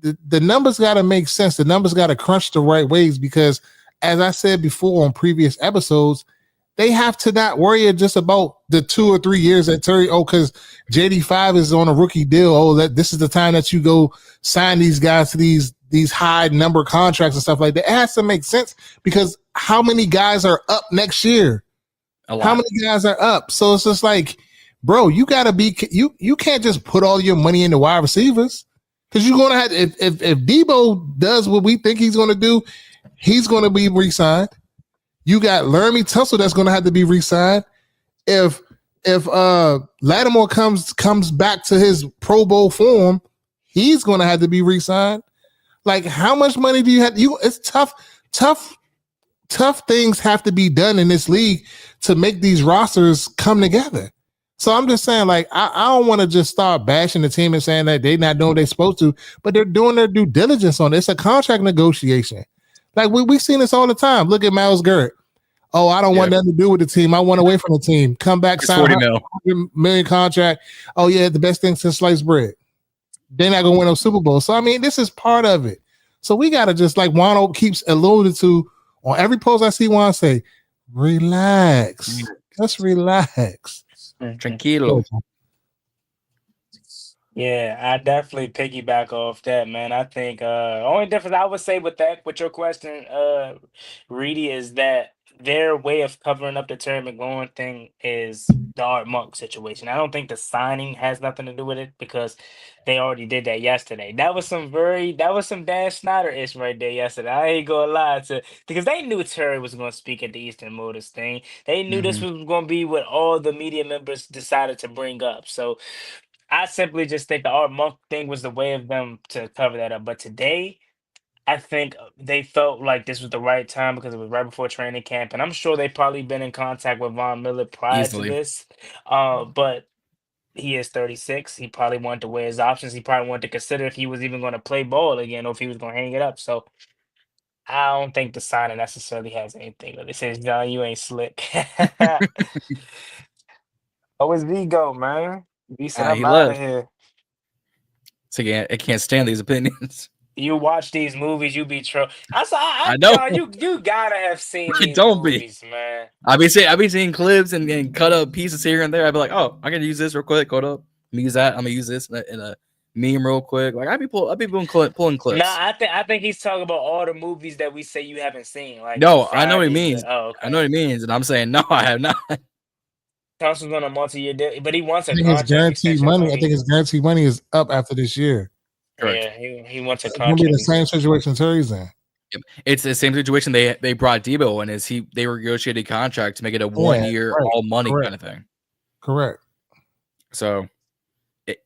the numbers got to make sense. The numbers got to crunch the right ways because, as I said before on previous episodes, they have to not worry just about the 2 or 3 years that Terry, because JD5 is on a rookie deal. That this is the time that you go sign these guys to these high number contracts and stuff like that. It has to make sense because how many guys are up next year? How many guys are up? So it's just like, bro, you got to be, you can't just put all your money into wide receivers because you're going to have, if Debo does what we think he's going to do, he's going to be re-signed. You got Laramie Tunsil that's going to have to be re-signed. If Lattimore comes back to his Pro Bowl form, he's going to have to be re-signed. Like, how much money do you have? It's tough things have to be done in this league to make these rosters come together. So I'm just saying, like, I don't want to just start bashing the team and saying that they're not doing what they're supposed to, but they're doing their due diligence on it. It's a contract negotiation. Like, we've seen this all the time. Look at Myles Garrett. Oh, I don't want nothing to do with the team. I want away from the team. Come back, sign a $100 million contract. Oh, yeah, the best thing since sliced bread. They're not going to win a Super Bowl. So, I mean, this is part of it. So we got to just, like Juan keeps alluded to, on every post I see Juan say, relax. Just relax. Tranquilo. Yeah, I definitely piggyback off that, man. I think only difference I would say with your question, Reedie, is that their way of covering up the Terry McLaurin thing is the Art Monk situation. I don't think the signing has nothing to do with it because they already did that yesterday. That was some Dan Snyder-ish right there yesterday. I ain't gonna lie because they knew Terry was gonna speak at the Eastern Motors thing. They knew this was gonna be what all the media members decided to bring up. So I simply just think the Art Monk thing was the way of them to cover that up. But today, I think they felt like this was the right time because it was right before training camp. And I'm sure they've probably been in contact with Von Miller prior to this. But he is 36. He probably wanted to weigh his options. He probably wanted to consider if he was even going to play ball again or if he was going to hang it up. So I don't think the signing necessarily has anything. But it says, John, you ain't slick. Always Vigo, man. V said, I'm out of here. So yeah, I can't stand these opinions. You watch these movies, you be true. I know. You gotta have seen these movies, man. I be seeing clips and cut up pieces here and there. I'd be like, oh, I can use this real quick. Cut up. I'm gonna use that. I'm gonna use this in a meme real quick. Like I be pulling clips. Nah, I think he's talking about all the movies that we say you haven't seen. Like no, I know what he means. Okay. I know what he means, and I'm saying no, I have not. Thompson's on a multi-year deal, but he wants a contract. Guaranteed money. I think his guaranteed money is up after this year. Correct. Yeah, he wants a contract. It's gonna be the same situation Terry's in. It's the same situation they brought Debo in. They negotiated a contract to make it a 1 year all money kind of thing. Correct. So we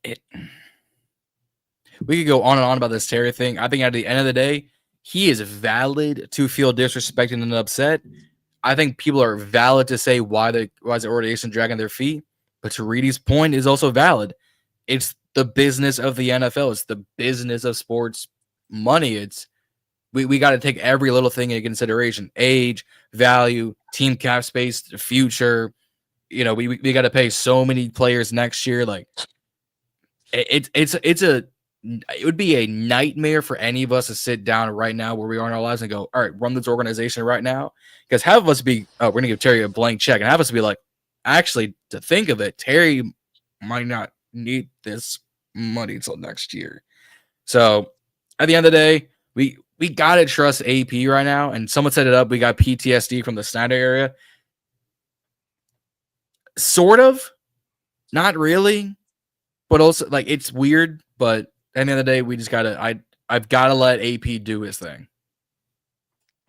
could go on and on about this Terry thing. I think at the end of the day, he is valid to feel disrespected and upset. I think people are valid to say why is the organization dragging their feet. But to Reedie's point is also valid. it's the business of the NFL. It's the business of sports money. It's we got to take every little thing into consideration: age, value, team cap space, the future. You know, we got to pay so many players next year. Like it would be a nightmare for any of us to sit down right now where we are in our lives and go, all right, run this organization right now. Because half of us be, we're gonna give Terry a blank check, and half of us be like, actually, to think of it, Terry might not need this money until next year. So at the end of the day, we gotta trust AP right now. And someone set it up. We got PTSD from the Snyder area. Sort of, not really, but also like it's weird. But at the end of the day, we just gotta. I've gotta let AP do his thing.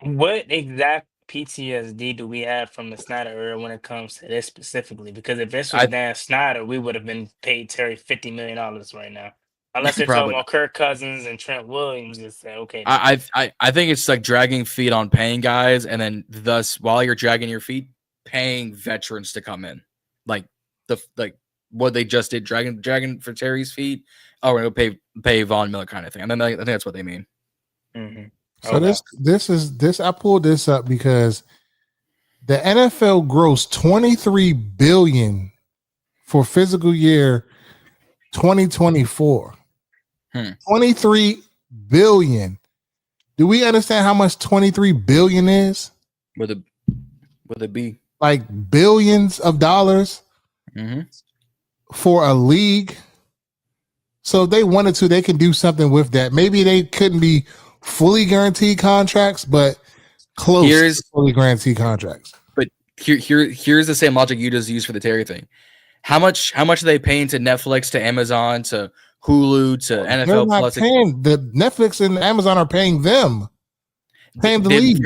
What exact PTSD do we have from the Snyder era when it comes to this specifically? Because if this was Dan Snyder, we would have been paid Terry $50 million right now. Unless they're talking about Kirk Cousins and Trent Williams, just say okay. I think it's like dragging feet on paying guys, and then thus while you're dragging your feet, paying veterans to come in, like what they just did, dragging for Terry's feet. Oh, we're gonna pay Von Miller kind of thing, and then I think that's what they mean. Mm-hmm. So this I pulled this up because the NFL grossed $23 billion for fiscal year 2024. 23 billion. Do we understand how much 23 billion is? With a B. Like billions of dollars for a league. So if they wanted to, they can do something with that. Maybe they couldn't be fully guaranteed contracts, but close to fully guaranteed contracts. But here's the same logic you just used for the Terry thing. How much are they paying to Netflix, to Amazon, to Hulu, to NFL They're not Plus? The Netflix and Amazon are paying them. Paying the league.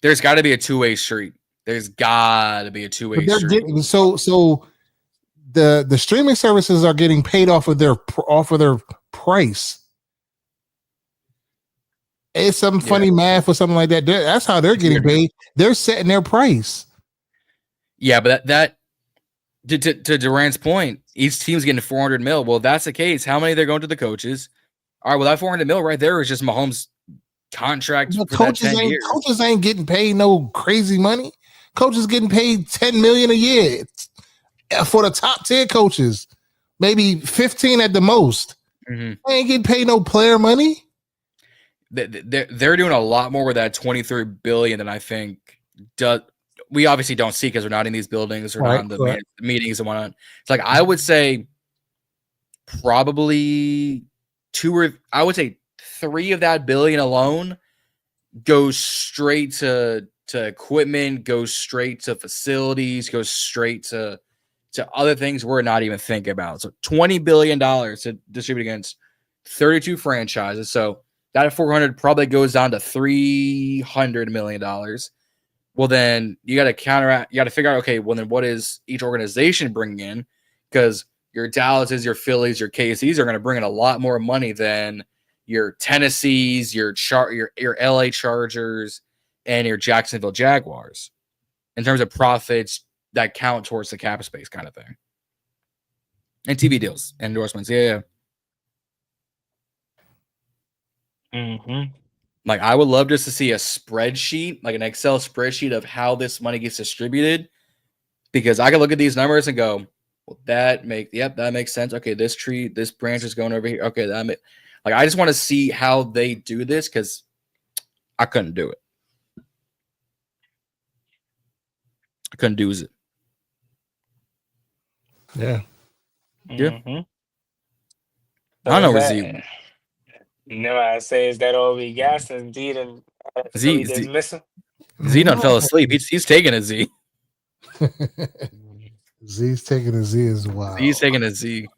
There's got to be a two-way street. There's got to be a two-way street. So the streaming services are getting paid off of their price. It's some funny math or something like that. That's how they're getting paid. They're setting their price. Yeah, but that to Durant's point, each team's getting 400 mil. Well, if that's the case, how many they're going to the coaches? All right, well, that 400 mil right there is just Mahomes' contract for that 10 years. Coaches ain't getting paid no crazy money. Coaches getting paid $10 million a year for the top 10 coaches, maybe 15 at the most. They ain't getting paid no player money. They're doing a lot more with that $23 billion than I think does. We obviously don't see because we're not in these buildings or not in the meetings and whatnot. It's like I would say probably I would say 3 of that billion alone goes straight to equipment, goes straight to facilities, goes straight to other things we're not even thinking about. So $20 billion to distribute against 32 franchises. So that 400 probably goes down to $300 million. Well, then you got to counteract. You got to figure out, okay, well, then what is each organization bringing in? Because your Dallases, your Phillies, your KCs are going to bring in a lot more money than your Tennessees, your LA Chargers, and your Jacksonville Jaguars in terms of profits that count towards the cap space kind of thing. And TV deals, endorsements. Yeah. Like, I would love just to see a spreadsheet, like an Excel spreadsheet of how this money gets distributed, because I can look at these numbers and go, well, that makes sense. Okay, this branch is going over here. Okay, I just want to see how they do this because I couldn't do it. I couldn't do it. Yeah. Yeah. I don't know where Zee. You know what I say? Is that all we got since Zee and Zee missing? Zee done fell asleep. He's taking a Z. Z's taking a Z as well. Z's taking a Z.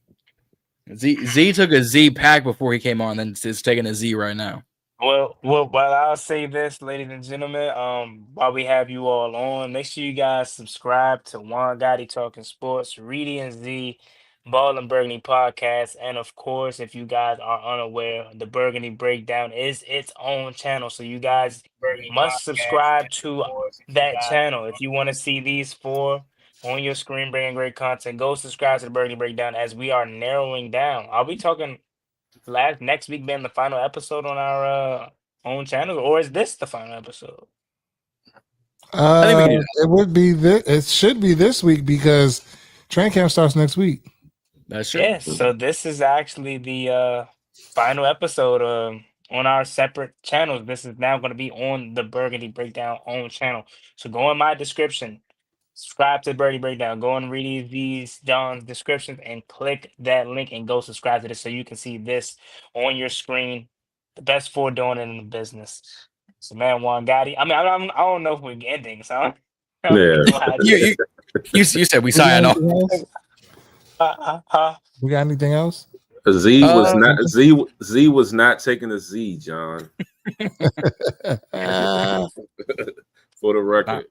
Z took a Z pack before he came on, then is taking a Z right now. Well, I'll say this, ladies and gentlemen. While we have you all on, make sure you guys subscribe to Juan Gotti Talking Sports, Reedie and Zee, Ball and Burgundy podcast, and of course, if you guys are unaware, the Burgundy Breakdown is its own channel, so you guys must subscribe to that channel if you want to see these 4 on your screen, bringing great content. Go subscribe to the Burgundy Breakdown as we are narrowing down. Are we talking next week being the final episode on our own channel, or is this the final episode? I think we can do that. It would be this. It should be this week because training camp starts next week. That's true. Yes, so this is actually the final episode on our separate channels. This is now going to be on the Burgundy Breakdown own channel. So go in my description, subscribe to the Burgundy Breakdown, go in Reedie Zee's, John's descriptions, and click that link and go subscribe to this so you can see this on your screen. The best for doing it in the business. So man, Juan Gotti. I mean, I don't know if we're ending, so you said we sign off. We got anything else? Z was not taking a Z, John. For the record.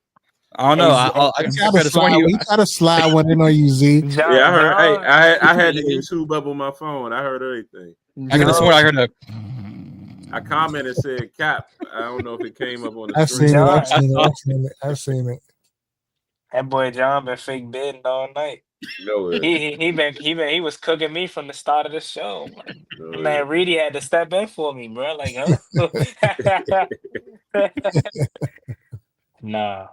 I don't know. I gotta slide one in on you, Z. Yeah, I heard. Hey, I had the YouTube up on my phone. I heard everything. I commented and said cap. I don't know if it came up on the screen. I've seen it. That boy John been fake bidding all night. No, he was cooking me from the start of the show. Man, Reedie had to step in for me, bro. Like, nah.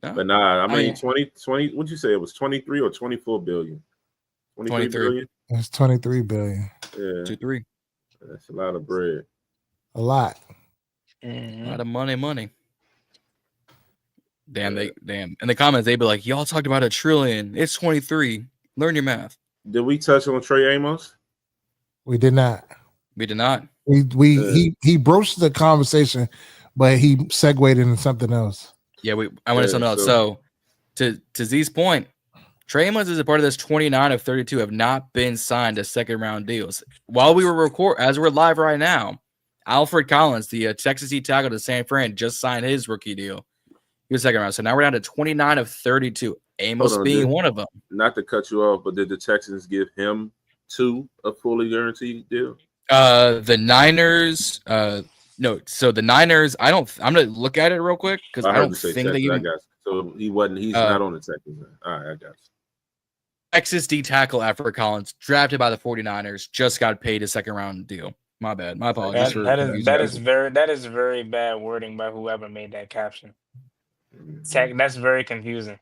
But nah, I mean 20, what'd you say? It was 23 or 24 billion? 23 billion? It's 23 billion. Yeah. 23. That's a lot of bread. A lot. A lot of money. Damn. In the comments, they'd be like, y'all talked about $1 trillion. It's 23. Learn your math. Did we touch on Trey Amos? We did not. He broached the conversation, but he segued into something else. Yeah, I wanted something else. So to Z's point, Trey Amos is a part of this 29 of 32 have not been signed to second round deals. While we were as we're live right now, Alfred Collins, the Texas D tackle to San Fran, just signed his rookie deal. He was second round. So now we're down to 29 of 32. Amos being one of them. Not to cut you off, but did the Texans give him a fully guaranteed deal? The Niners, no. So the Niners, I'm gonna look at it real quick because I don't think they even. So he's not on the Texans. All right, I got you. Texas D tackle Alfred Collins, drafted by the 49ers, just got paid a second round deal. My bad. My apologies. That is very bad wording by whoever made that caption. That's very confusing.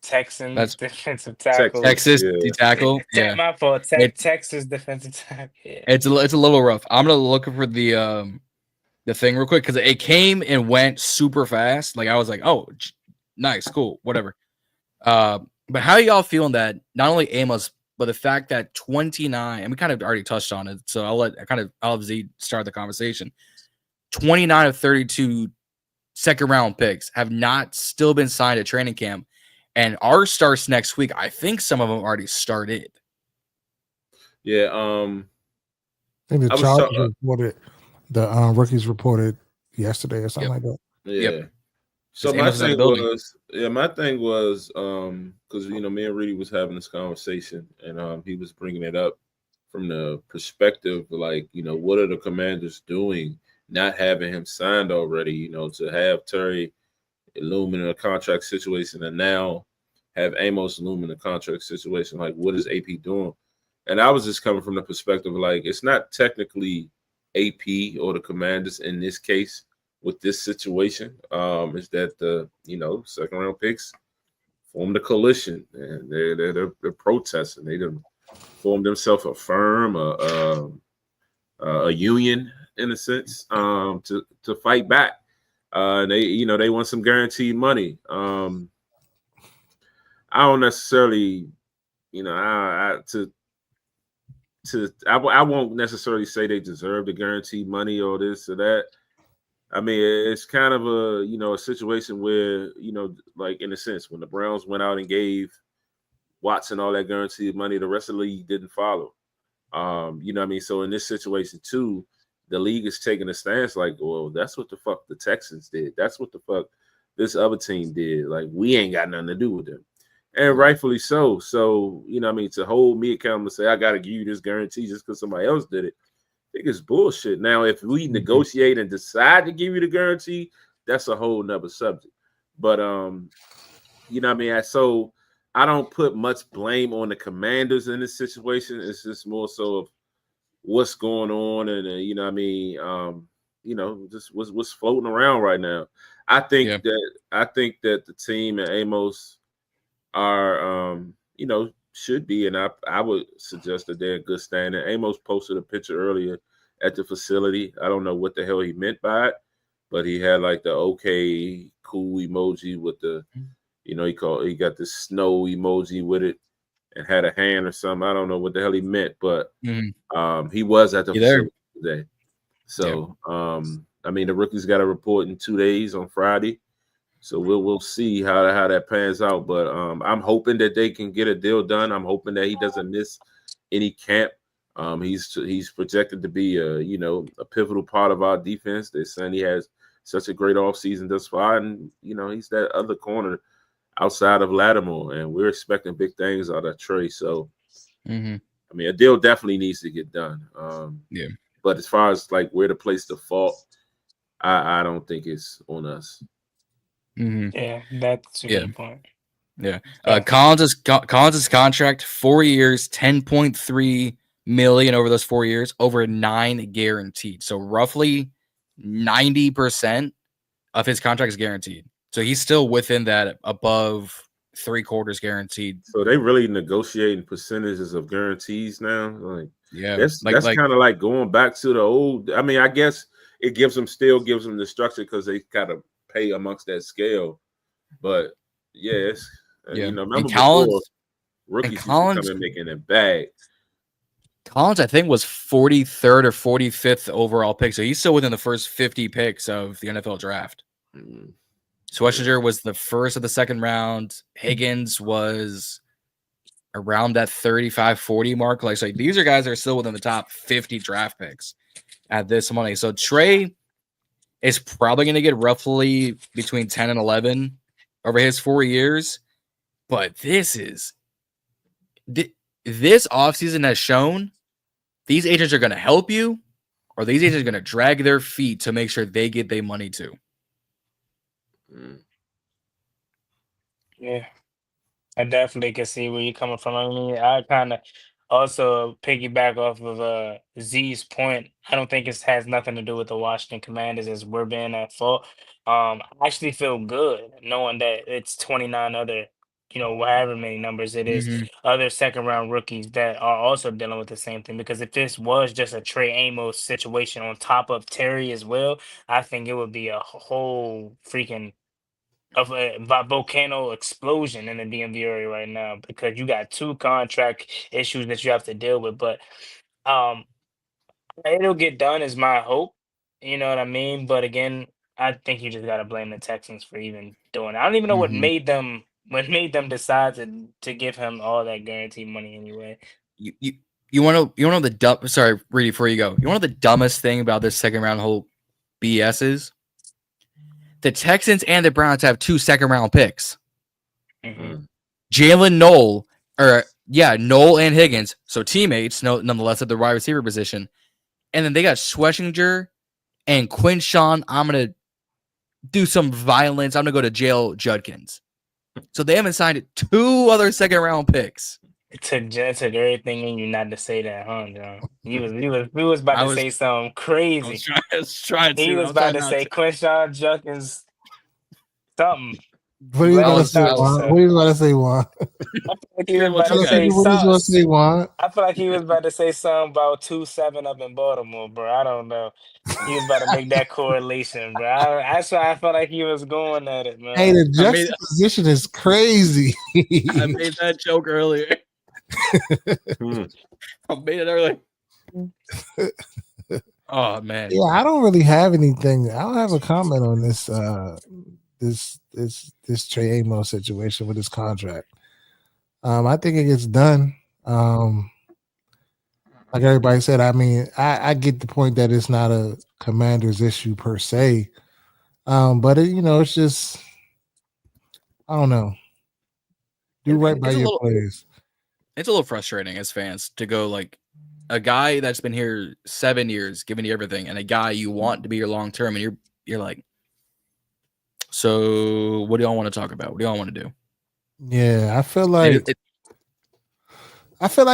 Texans defensive tackle. Texas D tackle. Yeah, my fault. Texas defensive tackle. Yeah. It's a little rough. I'm gonna look for the thing real quick because it came and went super fast. Like I was like, oh, nice, cool, whatever. But how are y'all feeling that not only Amos, but the fact that 29, and we kind of already touched on it, so I'll have Z start the conversation. 29 of 32 second round picks have not still been signed at training camp, and ours starts next week. I think some of them already started. Yeah, I think the Chargers reported, the rookies reported yesterday or something like that. Yeah. Yep. So my thing was, because me and Reedie was having this conversation, and he was bringing it up from the perspective, like, what are the Commanders doing, not having him signed already, to have Terry loom in a contract situation, and now have Amos loom in a contract situation. Like, what is AP doing? And I was just coming from the perspective, like, it's not technically AP or the Commanders in this case. With this situation, is that the second round picks formed a coalition and they're protesting. They done formed themselves a firm, a union in a sense, to fight back. They want some guaranteed money. I don't necessarily, I won't necessarily say they deserve the guaranteed money or this or that. I mean, it's kind of a situation where, like in a sense, when the Browns went out and gave Watson all that guaranteed money, the rest of the league didn't follow. You know what I mean? So in this situation too, the league is taking a stance like, well, that's what the fuck the Texans did. That's what the fuck this other team did. Like, we ain't got nothing to do with them. And rightfully so. So, to hold me accountable and say, I got to give you this guarantee just because somebody else did it, I think it's bullshit. Now, if we negotiate and decide to give you the guarantee, that's a whole nother subject. But you know what I mean? So I don't put much blame on the Commanders in this situation. It's just more so of what's going on, and you know what I mean, just what's floating around right now. I think that the team and Amos are should be, and I would suggest that they're in good standing. Amos posted a picture earlier at the facility. I don't know what the hell he meant by it, but he had like the okay cool emoji with the he got the snow emoji with it and had a hand or something. I don't know what the hell he meant, but he was at the facility today. So I mean, the rookies got a report in 2 days on Friday. So we'll see how that pans out. But I'm hoping that they can get a deal done. I'm hoping that he doesn't miss any camp. He's projected to be a pivotal part of our defense. They're saying he has such a great offseason thus far, and he's that other corner outside of Lattimore, and we're expecting big things out of Trey. So I mean, a deal definitely needs to get done. But as far as like where to place the fault, I don't think it's on us. Yeah, that's a good point. Yeah. Collins' contract, 4 years, $10.3 million over those 4 years, over 9 guaranteed. So roughly 90% of his contract is guaranteed. So he's still within that above 3/4 guaranteed. So they really negotiating percentages of guarantees now. Like, that's kind of like going back to the old. I mean, I guess it gives them the structure because they gotta pay amongst that scale. But remember before rookies used to come in making a bag. Collins, I think, was 43rd or 45th overall pick, so he's still within the first 50 picks of the NFL draft. Schlesinger was the first of the second round. Higgins was around that 35-40 mark. Like, so these are guys that are still within the top 50 draft picks at this money. So Trey is probably going to get roughly between 10 and 11 over his 4 years. But this offseason has shown these agents are going to help you, or these agents are going to drag their feet to make sure they get their money too. Yeah, I definitely can see where you're coming from. I mean, I kind of also piggyback off of Z's point. I don't think it has nothing to do with the Washington Commanders as we're being at fault. I actually feel good knowing that it's 29 other, however many numbers it is, other second round rookies that are also dealing with the same thing. Because if this was just a Trey Amos situation on top of Terry as well, I think it would be a whole freaking of a volcano explosion in the DMV area right now, because you got 2 contract issues that you have to deal with. But it'll get done is my hope. You know what I mean? But again, I think you just gotta blame the Texans for even doing it. I don't even know what made them decide to give him all that guaranteed money anyway. You want to know the dumb? Sorry, Reedie, before you go, you want to know the dumbest thing about this second round whole BS is? The Texans and the Browns have 2 second-round picks. Jalen Noel and Higgins, so teammates, nonetheless, at the wide receiver position. And then they got Schlesinger and Quinshawn. I'm going to do some violence. I'm going to go to jail, Judkins. So they haven't signed 2 other second-round picks. It took everything in you not to say that, huh, John? We was about to say something crazy. I was trying to. He was about to say Quinshawn Judkins something. What are you going to say, Juan? What are you going to say, Juan? I feel like he was about to say something about 2-7 up in Baltimore, bro. I don't know. He was about to make that correlation, bro. That's why I felt like he was going at it, man. Hey, the juxtaposition is crazy. I made that joke earlier. I made it earlier. Oh man. Yeah, I don't really have anything. I don't have a comment on this this Trey Amos situation with his contract. I think it gets done. Like everybody said, I mean, I get the point that it's not a Commander's issue per se. But it's just, I don't know. Do right by your players. It's a little frustrating as fans to go like a guy that's been here 7 years, giving you everything, and a guy you want to be your long term, and you're like, so what do y'all want to talk about? What do y'all want to do? Yeah, I feel like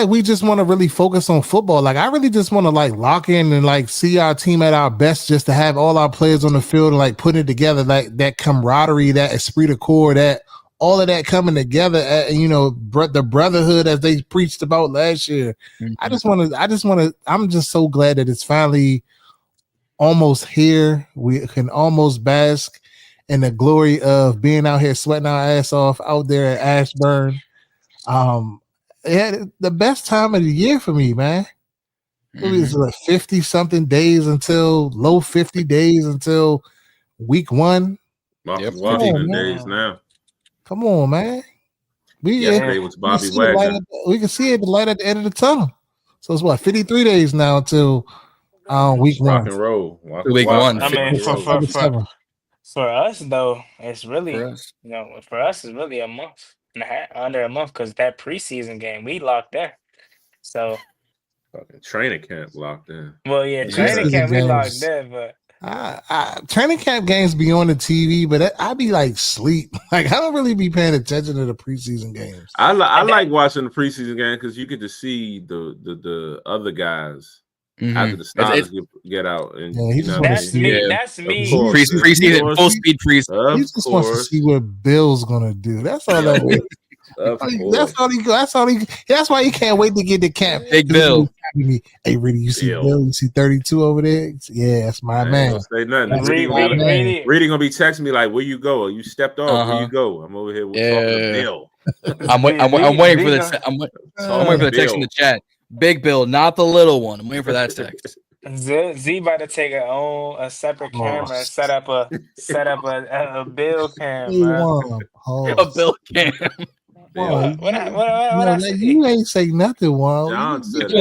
we just want to really focus on football. Like I really just want to like lock in and like see our team at our best, just to have all our players on the field and like putting it together, like that camaraderie, that esprit de corps, that all of that coming together, the brotherhood as they preached about last year. Mm-hmm. I'm just so glad that it's finally almost here. We can almost bask in the glory of being out here sweating our ass off out there at Ashburn. Yeah, the best time of the year for me, man. It was like 50 something days until low 50 days until week 1. Washington days now. Come on, man. Yesterday was Bobby Wagner. We can see it, the light at the end of the tunnel. So it's what, 53 days now until week 1. Rock and roll. Week 1. I mean, for us though, it's really for us it's really a month and a half, under a month, because that preseason game we locked in. So training camp locked in. Well, yeah, training camp we locked in, but training camp games be on the TV, but I be like sleep. Like I don't really be paying attention to the preseason games. I like watching the preseason game because you get to see the other guys after the starters get out. And that's me. That's me. Preseason, full speed preseason. He just wants to see what Bill's gonna do. That's all that is. That's why he can't wait to get to camp. Big Bill. Hey, Reedie, you see Bill? You see 32 over there? Yeah, that's my man. Don't say nothing. Reedie gonna be texting me like, "Where you go? You stepped off. Where you go?" I'm over here talking to Bill. I'm waiting for the I'm waiting for the text in the chat. Big Bill, not the little one. I'm waiting for that text. Z about to take a separate camera and set up a Bill cam. A Bill cam. You ain't say nothing, Juan. John said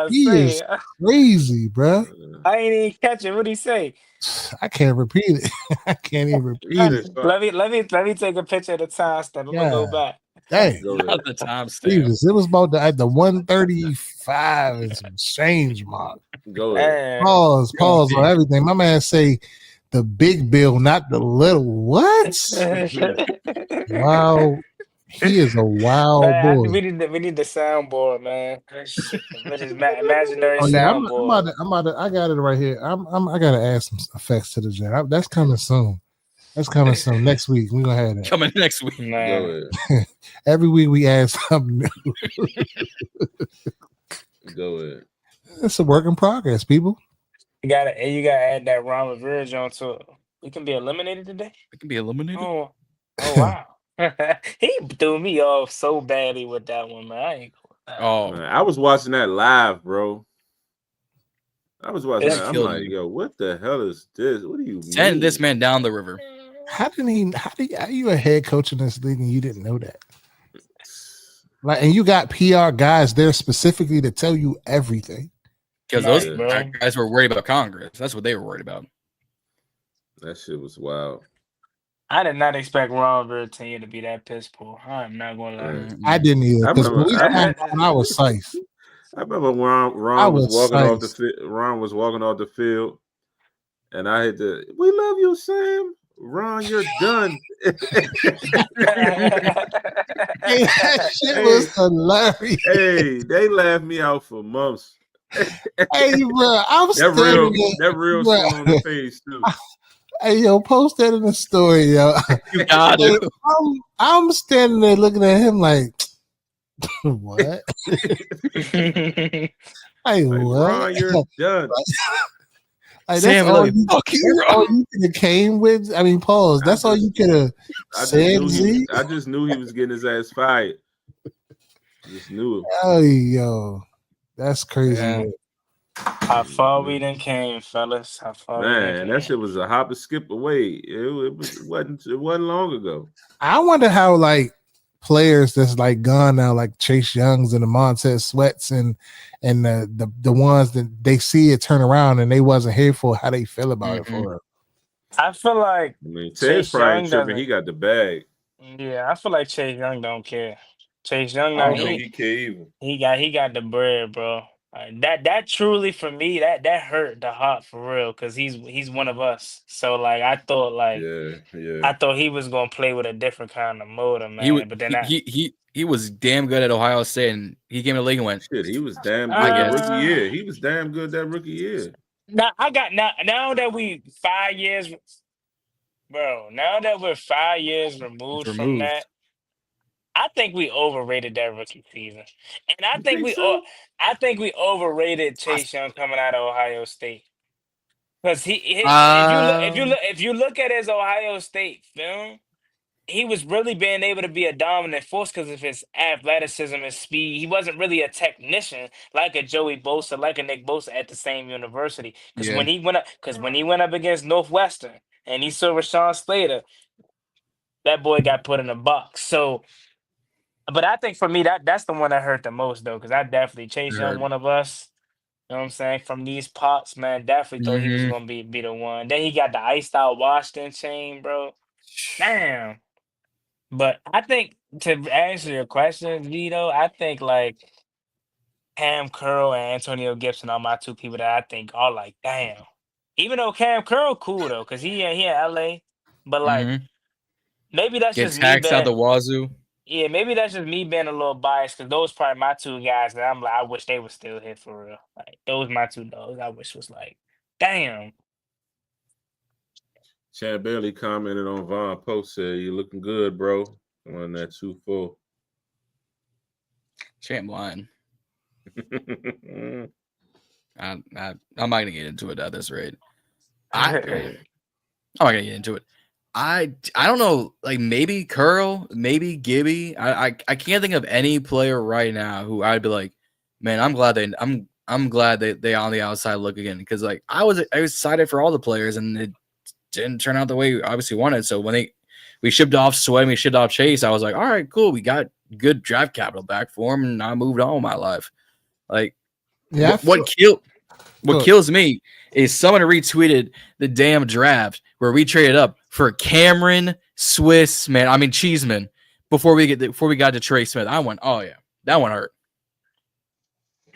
he is crazy, bro. I ain't even catch it. What did he say? I can't repeat it. I can't even repeat it. Let me take a picture of the time stamp. I'm gonna go back. Dang, not the time stamp. Jesus, it was about the 135 and some change mark. Go ahead. Pause on everything. My man say the big Bill, not the little. What? Wow, he is a wild boy. We need the soundboard, man. Imaginary soundboard. I got it right here. I gotta add some effects to the jam. That's coming soon. Next week. We're gonna have that. Coming next week. Man. Every week we add something new. Go ahead. It's a work in progress, people. You gotta add that Ron Rivera joint to it. We can be eliminated today. We can be eliminated. Oh wow. He threw me off so badly with that one, man. Man, I was watching that live, bro. I was watching that. I'm like, yo, what the hell is this? What do you send this man down the river? How are you a head coach in this league and you didn't know that? Like, and you got PR guys there specifically to tell you everything. Because those guys were worried about Congress. That's what they were worried about. That shit was wild. I did not expect Ron Rivera to be that piss poor. I'm not gonna lie. I didn't either. I was psyched. I remember Ron was walking off the field. Ron was walking off the field, and I had to. We love you, Sam. Ron, you're done. Hey, that shit was hilarious. Hey, they laughed me out for months. Hey, bro, that real shit on the face too. Hey, yo, post that in the story, yo. You got it. I'm standing there looking at him like, what? Hey, what? Ron, you're done. Like, Sam, all you could have came with. I mean, pause. That's all you could have said. I just knew he was getting his ass fired. Just knew it. Oh, yo, that's crazy. Yeah. How far we done came, fellas. How far man, that shit was a hop and skip away. It wasn't long ago. I wonder how like players that's like gone now, like Chase Youngs and the Montez Sweats and the ones that they see it turn around and they wasn't here for, how they feel about it for real. I feel like Chase probably tripping. He got the bag. Yeah, I feel like Chase Young don't care. Chase Young, I don't think he care either. He got the bread, bro. That truly for me that hurt the heart for real because he's one of us. So like I thought he was gonna play with a different kind of motor, man. But then he was damn good at Ohio State, and he came to the league and went. Shit, he was damn good that rookie year. He was damn good that rookie year. Now that we 5 years, bro. Now that we're 5 years removed from that. I think we overrated that rookie season, and I think we overrated Chase Young coming out of Ohio State because if you look at his Ohio State film, he was really being able to be a dominant force because of his athleticism and speed. He wasn't really a technician like a Joey Bosa, like a Nick Bosa at the same university. Because when he went up against Northwestern and he saw Rashawn Slater, that boy got put in a box. So. But I think for me that's the one that hurt the most though, because I definitely Chase Young, one of us. You know what I'm saying? From these pots, man, definitely thought he was gonna be the one. Then he got the iced out Washington chain, bro. Damn. But I think to answer your question, Vito, I think like Cam Curl and Antonio Gibson are my two people that I think are like, damn. Even though Cam Curl cool though, because he in LA, but like maybe that's Get just me taxed out the wazoo. Yeah, maybe that's just me being a little biased because those probably my two guys that I'm like, I wish they were still here for real. Like those my two dogs. I wish was like, damn. Chad Bailey commented on Von Post, said, "You looking good, bro." On that 2-4. Champ line. I'm not gonna get into it at this rate. I'm not gonna get into it. I don't know, like maybe Curl, maybe Gibby. I can't think of any player right now who I'd be like, man, I'm glad they on the outside look again, because like I was excited for all the players and it didn't turn out the way we obviously wanted. So when we shipped off Sweat, we shipped off Chase, I was like, all right, cool, we got good draft capital back for him, and I moved on with my life. Like, what kills me is someone retweeted the damn draft where we traded up for Cameron Cheeseman before we got to Trey Smith. I went, oh yeah, that one hurt.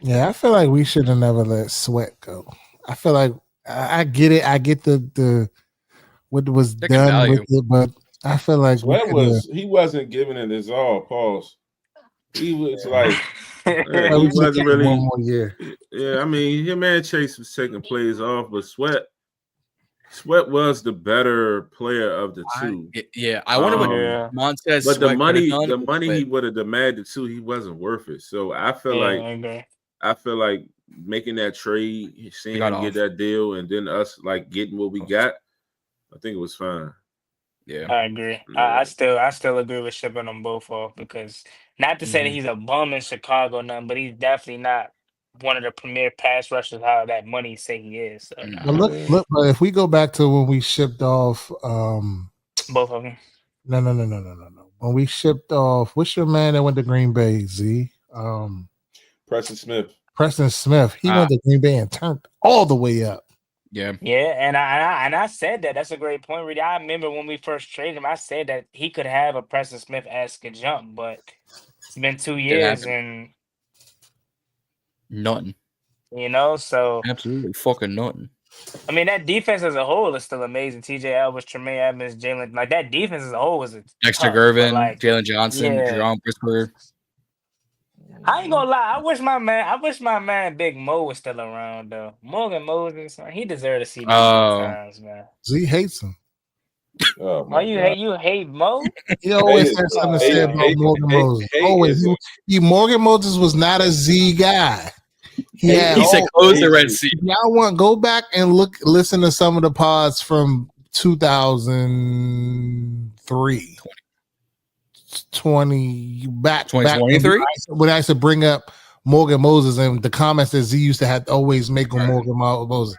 Yeah, I feel like we should have never let Sweat go. I feel like I get it. I get the what was done with it, but I feel like he wasn't giving it his all. Pause. He was like, he wasn't really. One more year. Yeah, I mean, him and Chase was taking plays off, but Sweat was the better player of the two. I wonder what Montez. But the money he would have demanded too, he wasn't worth it. So I feel like making that trade, seeing him get that deal, and then us like getting what we got, I think it was fine. Yeah, I agree. Yeah. I still agree with shipping them both off, because not to say that he's a bum in Chicago, none, but he's definitely not one of the premier pass rushers. How that money say he is. So, but look. But if we go back to when we shipped off, both of them. No. When we shipped off, what's your man that went to Green Bay? Z. Preston Smith. He went to Green Bay and turned all the way up. Yeah, and I said that. That's a great point, Reedie. I remember when we first traded him, I said that he could have a Preston Smith-esque jump, but it's been 2 years and nothing. You know, so absolutely fucking nothing. I mean, that defense as a whole is still amazing. TJ Elvis, Tremaine Edmonds, Jalen, like that defense as a whole was Dexter Gervin, Jalen Johnson, Jerome Brisker. I ain't gonna lie. I wish my man Big Mo was still around though. Morgan Moses, he deserved to see these times, man. Z hates him. Oh, you hate Mo? He always had something to say about Morgan Moses. Always, Morgan Moses was not a Z guy. He said close the Red Sea. Y'all go back and listen to some of the pods from 2003. 2023 when I used to bring up Morgan Moses and the comments that Z used to have to always make on Morgan Moses.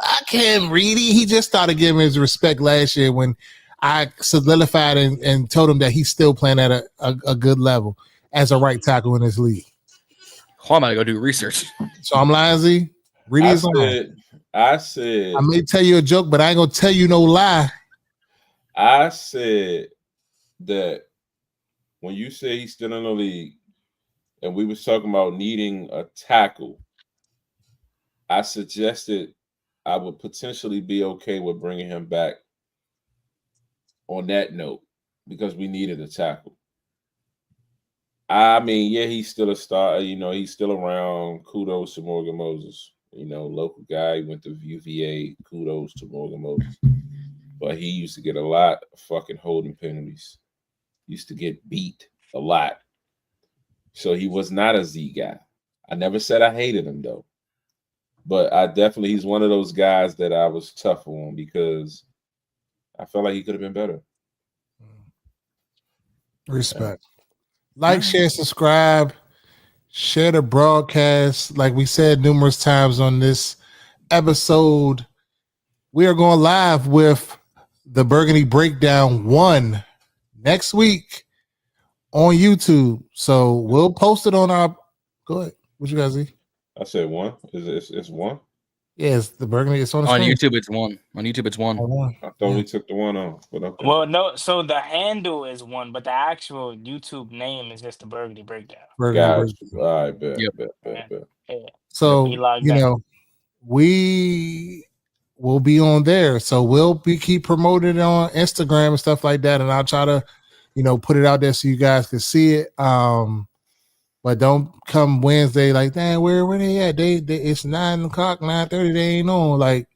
I can't read it. He just started giving his respect last year when I solidified and told him that he's still playing at a good level as a right tackle in this league. I'm about to go do research. So I'm lying, Z. Reedie's lying. I said I may tell you a joke, but I ain't gonna tell you no lie. I said that when you say he's still in the league, and we was talking about needing a tackle, I suggested I would potentially be okay with bringing him back on that note because we needed a tackle. I mean, yeah, he's still a star. You know, he's still around. Kudos to Morgan Moses. You know, local guy. He went to UVA. Kudos to Morgan Moses. But he used to get a lot of fucking holding penalties. Used to get beat a lot. So he was not a Z guy. I never said I hated him, though. But he's one of those guys that I was tough on because I felt like he could have been better. Respect. Like, share, subscribe, share the broadcast. Like we said numerous times on this episode, we are going live with the Burgundy Breakdown 1 next week on YouTube. So we'll post it on our. Go ahead. What you guys see? I said 1. It's 1? Yeah, it's the Burgundy. It's on the screen. YouTube. It's 1. On YouTube, it's 1. I thought we took the 1 off. But okay. Well, no. So the handle is 1, but the actual YouTube name is just the Burgundy Breakdown. Guys, all right, bet. Yeah. So you know, we will be on there. So we'll keep promoting it on Instagram and stuff like that, and I'll try to, you know, put it out there so you guys can see it. But don't come Wednesday like, damn, where they at? They it's 9 o'clock, 9:30. They ain't on. Like,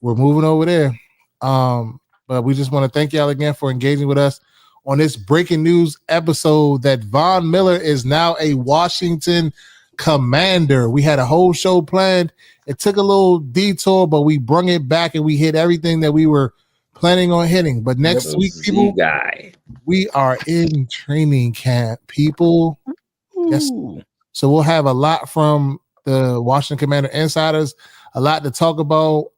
we're moving over there. But we just want to thank y'all again for engaging with us on this breaking news episode that Von Miller is now a Washington Commander. We had a whole show planned. It took a little detour, but we brung it back and we hit everything that we were planning on hitting. But next week, people, we are in training camp, people. Yes. So we'll have a lot from the Washington Commander insiders, a lot to talk about.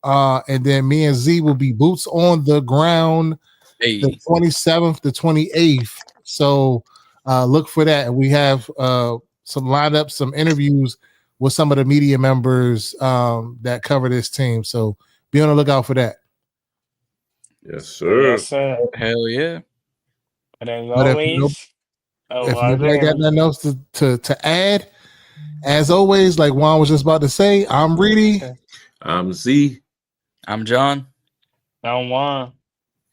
And then me and Z will be boots on the ground the 27th, the 28th. So look for that. And we have some lined up, some interviews with some of the media members that cover this team. So be on the lookout for that. Yes, sir. Yes, sir. Hell yeah. But as always, if nobody got nothing else to add, as always, like Juan was just about to say, I'm Reedie. I'm Z. I'm John. I'm Juan.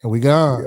And we gone.